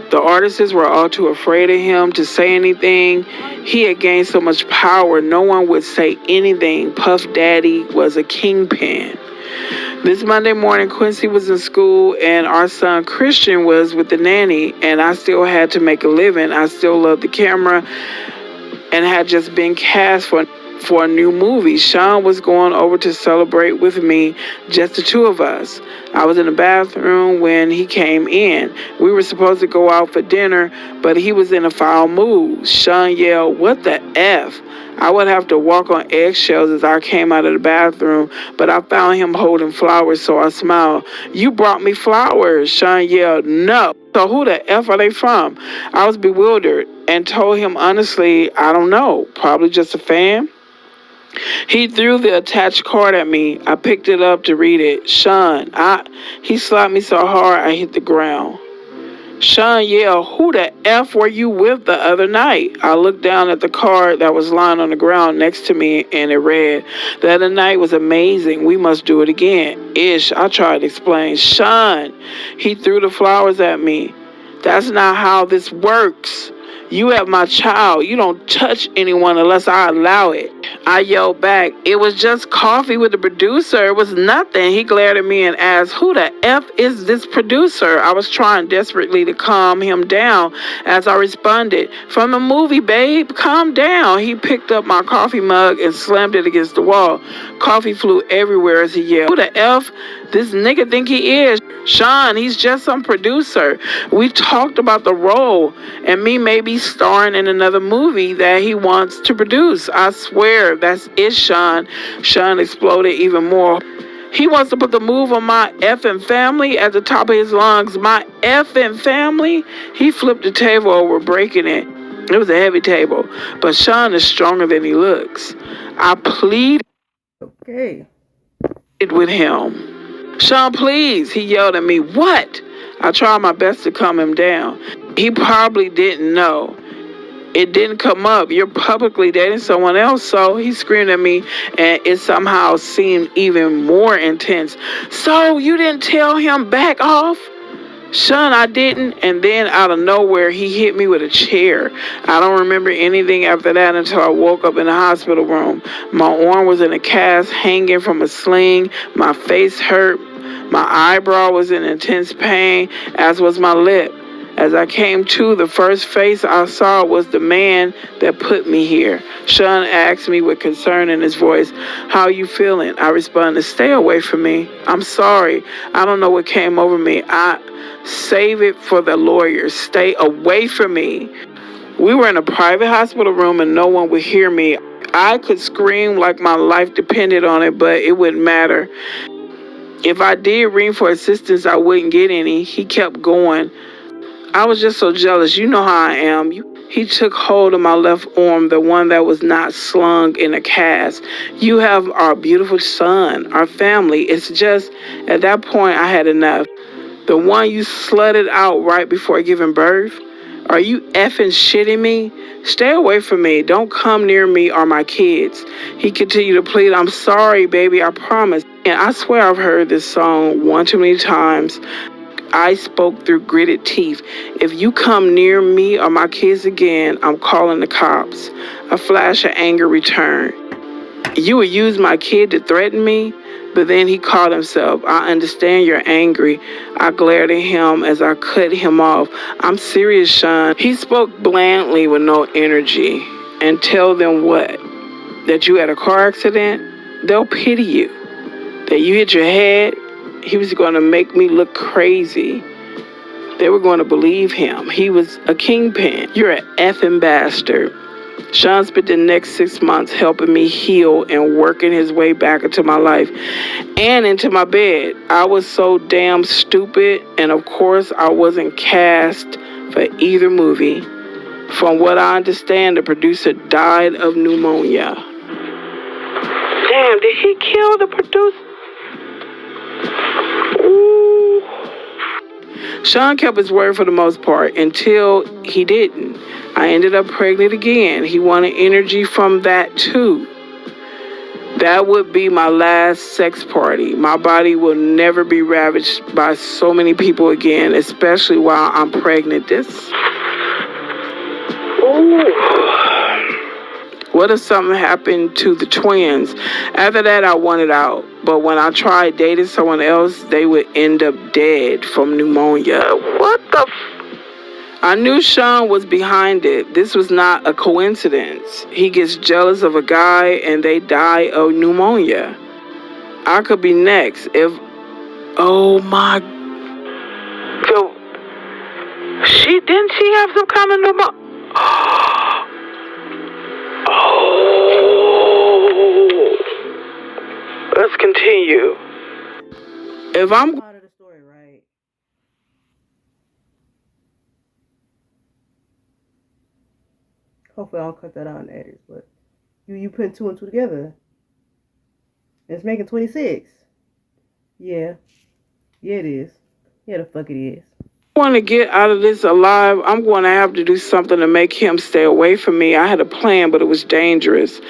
The artists were all too afraid of him to say anything. He had gained so much power, no one would say anything. Puff Daddy was a kingpin. This Monday morning, Quincy was in school and our son Christian was with the nanny, and I still had to make a living. I still loved the camera and had just been cast for a new movie. Sean was going over to celebrate with me, just the two of us. I was in the bathroom when he came in. We were supposed to go out for dinner, but he was in a foul mood. Sean yelled, "What the F?" I would have to walk on eggshells as I came out of the bathroom, but I found him holding flowers, so I smiled. "You brought me flowers," Sean yelled. "No." So who the F are they from? I was bewildered and told him honestly, I don't know, probably just a fan. He threw the attached card at me. I picked it up to read it. Sean, he slapped me so hard I hit the ground. Sean yelled, "Who the F were you with the other night?" I looked down at the card that was lying on the ground next to me, and it read, "The other night was amazing. We must do it again." Ish, I tried to explain. "Sean," he threw the flowers at me. "That's not how this works. You have my child. You don't touch anyone unless I allow it." I yelled back, "It was just coffee with the producer. It was nothing." He glared at me and asked, "Who the F is this producer?" I was trying desperately to calm him down as I responded, "From the movie, babe. Calm down." He picked up my coffee mug and slammed it against the wall. Coffee flew everywhere as he yelled, "Who the F this nigga think he is? Sean, he's just some producer. We talked about the role and me maybe starring in another movie that he wants to produce. I swear that's it, Sean." Sean exploded even more. "He wants to put the move on my effing family," at the top of his lungs. "My effing family?" He flipped the table over, breaking it. It was a heavy table, but Sean is stronger than he looks. I pleaded Okay. with him. "Sean, please," he yelled at me. "What?" I tried my best to calm him down. He probably didn't know. It didn't come up. "You're publicly dating someone else." So he screamed at me, and it somehow seemed even more intense. "So you didn't tell him back off?" "Son, I didn't." And then out of nowhere, he hit me with a chair. I don't remember anything after that until I woke up in the hospital room. My arm was in a cast hanging from a sling. My face hurt. My eyebrow was in intense pain, as was my lip. As I came to, the first face I saw was the man that put me here. Sean asked me with concern in his voice, "How are you feeling?" I responded, "Stay away from me. I'm sorry. I don't know what came over me. Save it for the lawyers. Stay away from me." We were in a private hospital room and no one would hear me. I could scream like my life depended on it, but it wouldn't matter. If I did ring for assistance, I wouldn't get any. He kept going. I was just so jealous. You know how I am. He took hold of my left arm, the one that was not slung in a cast. "You have our beautiful son, our family." It's just, at that point, I had enough. "The one you slutted out right before giving birth? Are you effing shitting me? Stay away from me. Don't come near me or my kids." He continued to plead, "I'm sorry, baby, I promise." And I swear I've heard this song one too many times. I spoke through gritted teeth. "If you come near me or my kids again, I'm calling the cops." A flash of anger returned. "You would use my kid to threaten me?" But then he caught himself. "I understand you're angry." I glared at him as I cut him off. "I'm serious, Sean." He spoke blandly with no energy. "And tell them what? That you had a car accident? They'll pity you. That you hit your head?" He was going to make me look crazy. They were going to believe him. He was a kingpin. "You're an effing bastard." Sean spent the next 6 months helping me heal and working his way back into my life and into my bed. I was so damn stupid, and of course I wasn't cast for either movie. From what I understand, the producer died of pneumonia. Damn, did he kill the producer? Ooh. Sean kept his word for the most part until he didn't. I ended up pregnant again. He wanted energy from that too. That would be my last sex party. My body will never be ravaged by so many people again, especially while I'm pregnant. What if something happened to the twins? After that, I wanted out. But when I tried dating someone else, they would end up dead from pneumonia. What the I knew Sean was behind it. This was not a coincidence. He gets jealous of a guy and they die of pneumonia. I could be next if... Oh my... So, didn't she have some kind of pneumonia? Oh. Let's continue. If I'm... Part of the story, right? Hopefully I'll cut that out in the edit, but you putting 2 and 2 together. It's making 26. Yeah. Yeah, it is. Yeah, the fuck it is. want to get out of this alive, I'm going to have to do something to make him stay away from me. I had a plan, but it was dangerous.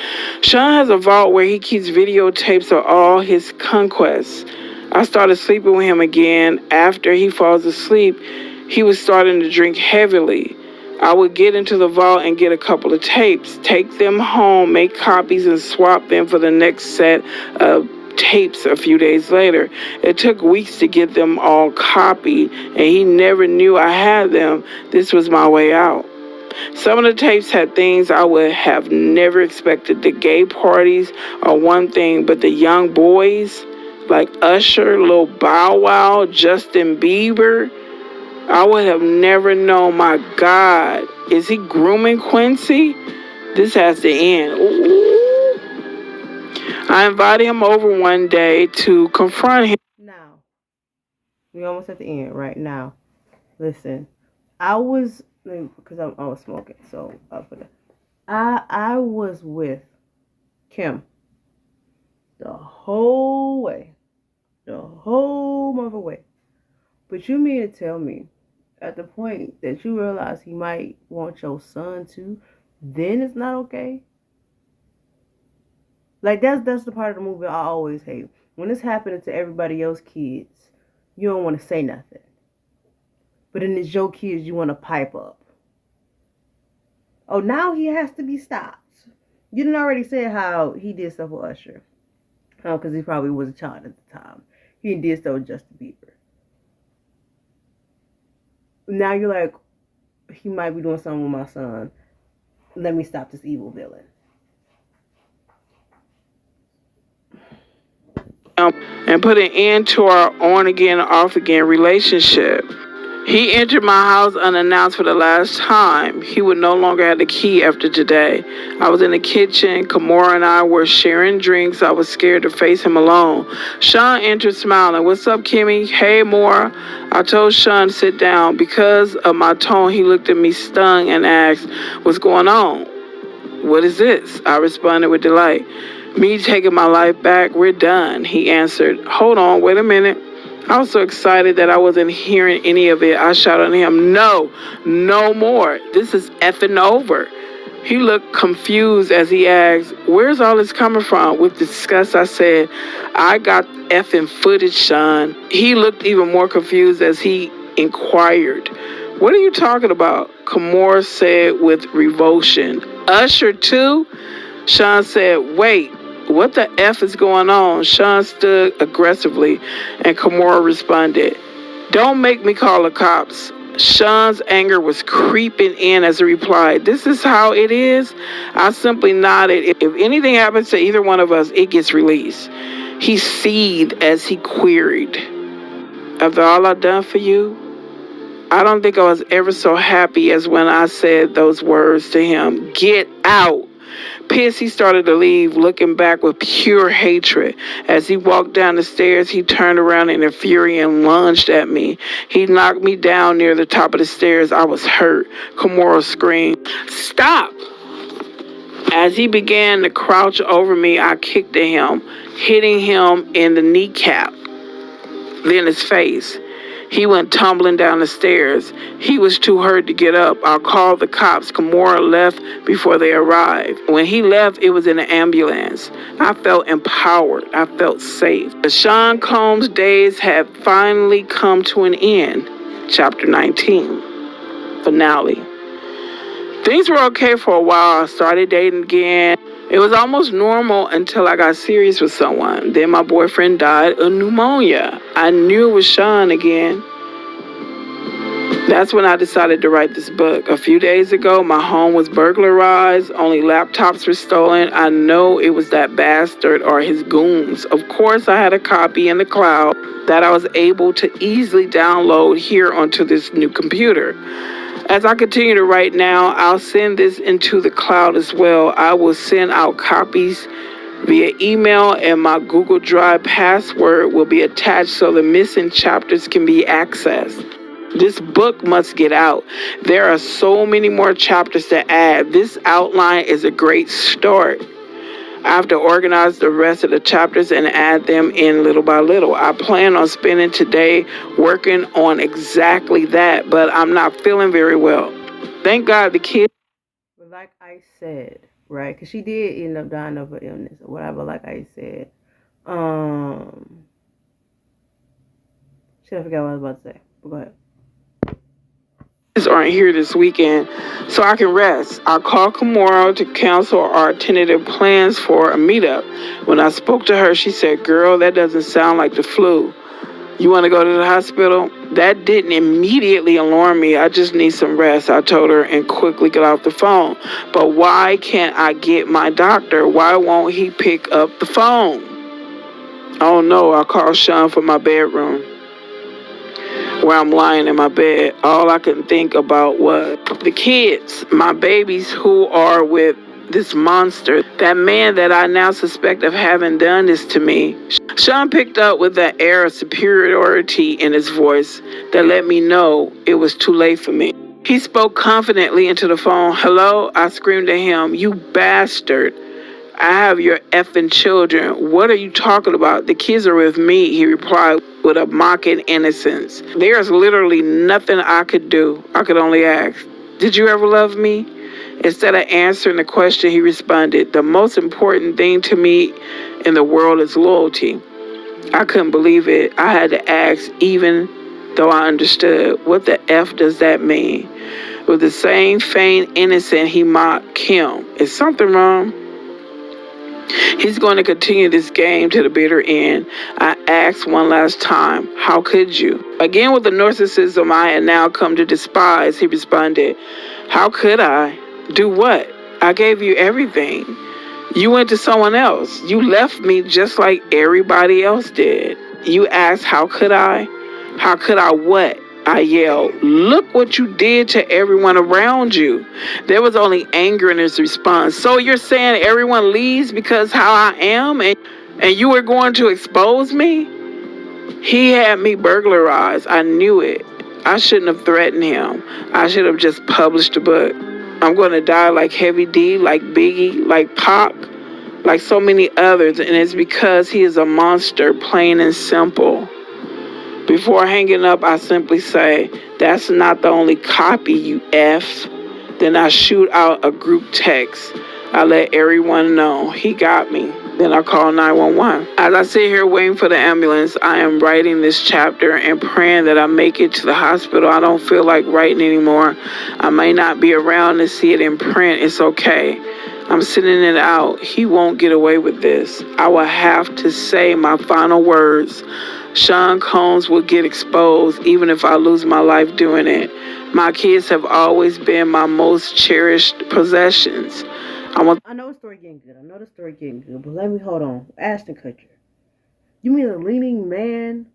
Sean has a vault where he keeps videotapes of all his conquests. I started sleeping with him again. After he falls asleep, he was starting to drink heavily. I would get into the vault and get a couple of tapes, take them home, make copies, and swap them for the next set of tapes a few days later. It took weeks to get them all copied, and he never knew I had them. This was my way out. Some of the tapes had things I would have never expected. The gay parties are one thing, but the young boys like Usher, Lil Bow Wow, Justin Bieber, I would have never known. My God, is he grooming Quincy? This has to end. Ooh. I invited him over one day to confront him. Now, we almost at the end right now. Listen, I was, because I was smoking, so I'll put it. I was with Kim the whole way. The whole mother way. But you mean to tell me, at the point that you realize he might want your son too, then it's not okay? Like, that's the part of the movie I always hate. When it's happening to everybody else's kids, you don't want to say nothing. But then it's your kids, you want to pipe up. Oh, now he has to be stopped. You didn't already say how he did stuff with Usher. Because he probably was a child at the time. He did stuff with Justin Bieber. Now you're like, he might be doing something with my son. Let me stop this evil villain. And put an end to our on again, off again relationship. He entered my house unannounced for the last time. He would no longer have the key after today. I was in the kitchen. Kimora and I were sharing drinks. I was scared to face him alone. Sean entered smiling. "What's up, Kimmy?" "Hey, Mora." I told Sean to sit down. Because of my tone, he looked at me stung and asked, "What's going on?" "What is this?" I responded with delight. "Me taking my life back. We're done," he answered. "Hold on, wait a minute." I was so excited that I wasn't hearing any of it. I shouted at him, "No, no more. This is effing over." He looked confused as he asked, "Where's all this coming from?" With disgust, I said, "I got effing footage, Sean." He looked even more confused as he inquired, "What are you talking about?" Kimora said with revulsion. "Usher too?" Sean said, "Wait. What the F is going on?" Sean stood aggressively, and Kimora responded, "Don't make me call the cops." Sean's anger was creeping in as he replied, "This is how it is?" I simply nodded. "If anything happens to either one of us, it gets released." He seethed as he queried, "After all I've done for you?" I don't think I was ever so happy as when I said those words to him. "Get out." Pissed, he started to leave, looking back with pure hatred. As he walked down the stairs, he turned around in a fury and lunged at me. He knocked me down near the top of the stairs. I was hurt. Kimora screamed, "Stop!" As he began to crouch over me, I kicked at him, hitting him in the kneecap, then his face. He went tumbling down the stairs. He was too hurt to get up. I called the cops. Kimora left before they arrived. When he left, it was in an ambulance. I felt empowered. I felt safe. The Sean Combs days had finally come to an end. Chapter 19. Finale. Things were okay for a while. I started dating again. It was almost normal until I got serious with someone. Then my boyfriend died of pneumonia. I knew it was Sean again. That's when I decided to write this book. A few days ago, my home was burglarized. Only laptops were stolen. I know it was that bastard or his goons. Of course, I had a copy in the cloud that I was able to easily download here onto this new computer. As I continue to write now, I'll send this into the cloud as well. I will send out copies via email, and my Google Drive password will be attached so the missing chapters can be accessed. This book must get out. There are so many more chapters to add. This outline is a great start. I have to organize the rest of the chapters and add them in little by little. I plan on spending today working on exactly that, but I'm not feeling very well. Thank God the kids. But like I said, right? Because she did end up dying of an illness or whatever. Like I said, shit, I forgot what I was about to say. But go ahead. Aren't here this weekend, so I can rest. I called Kimora to cancel our tentative plans for a meetup. When I spoke to her, she said, "Girl, that doesn't sound like the flu. You want to go to the hospital?" That didn't immediately alarm me. I just need some rest, I told her, and quickly got off the phone. But why can't I get my doctor? Why won't he pick up the phone? Oh no, I called Sean from my bedroom, where I'm lying in my bed. All I could think about was the kids, my babies who are with this monster, that man that I now suspect of having done this to me. Sean picked up with an air of superiority in his voice that let me know it was too late for me. He spoke confidently into the phone. "Hello?" I screamed at him. "You bastard. I have your effing children. What are you talking about? The kids are with me," he replied with a mocking innocence. "There's literally nothing I could do. I could only ask, did you ever love me?" Instead of answering the question, he responded, "The most important thing to me in the world is loyalty." I couldn't believe it. I had to ask, even though I understood. What the F does that mean? With the same feigned innocence, he mocked Kim. Is something wrong? He's going to continue this game to the bitter end. I asked one last time, "How could you?" Again, with the narcissism I had now come to despise, he responded, "How could I? Do what? I gave you everything. You went to someone else. You left me just like everybody else did. You asked, how could I? How could I what?" I yelled. "Look what you did to everyone around you." There was only anger in his response. "So you're saying everyone leaves because how I am, and you were going to expose me?" He had me burglarized. I knew it. I shouldn't have threatened him. I should have just published a book. I'm going to die like Heavy D, like Biggie, like Pac, like so many others, and it's because he is a monster, plain and simple. Before hanging up, I simply say, "That's not the only copy, you F." Then I shoot out a group text. I let everyone know he got me. Then I call 911. As I sit here waiting for the ambulance, I am writing this chapter and praying that I make it to the hospital. I don't feel like writing anymore. I may not be around to see it in print. It's okay. I'm sending it out. He won't get away with this. I will have to say my final words. Sean Combs will get exposed even if I lose my life doing it. My kids have always been my most cherished possessions. I know the story getting good. But let me hold on. Ashton Kutcher. You mean a leading man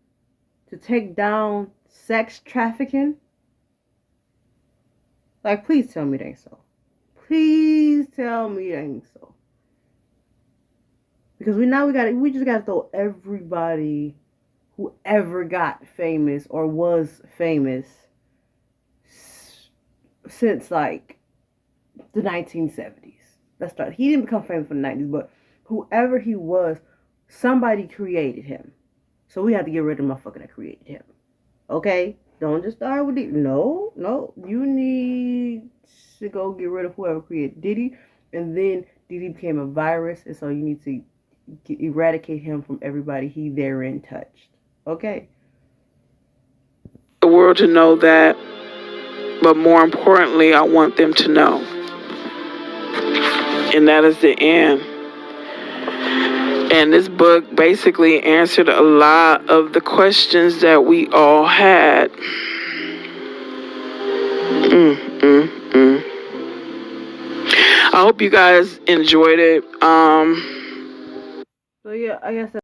to take down sex trafficking? Like, please tell me it ain't so. Please tell me it ain't so. Because we just gotta throw everybody who ever got famous or was famous since like the 1970s. He didn't become famous in the 90s, but whoever he was, somebody created him. So we have to get rid of the motherfucker that created him. Okay? Don't just start with it. No. You need to go get rid of whoever created Diddy. And then Diddy became a virus, and so you need to eradicate him from everybody he therein touched. Okay? The world to know that, but more importantly, I want them to know. And that is the end. And this book basically answered a lot of the questions that we all had. I hope you guys enjoyed it. So yeah, I guess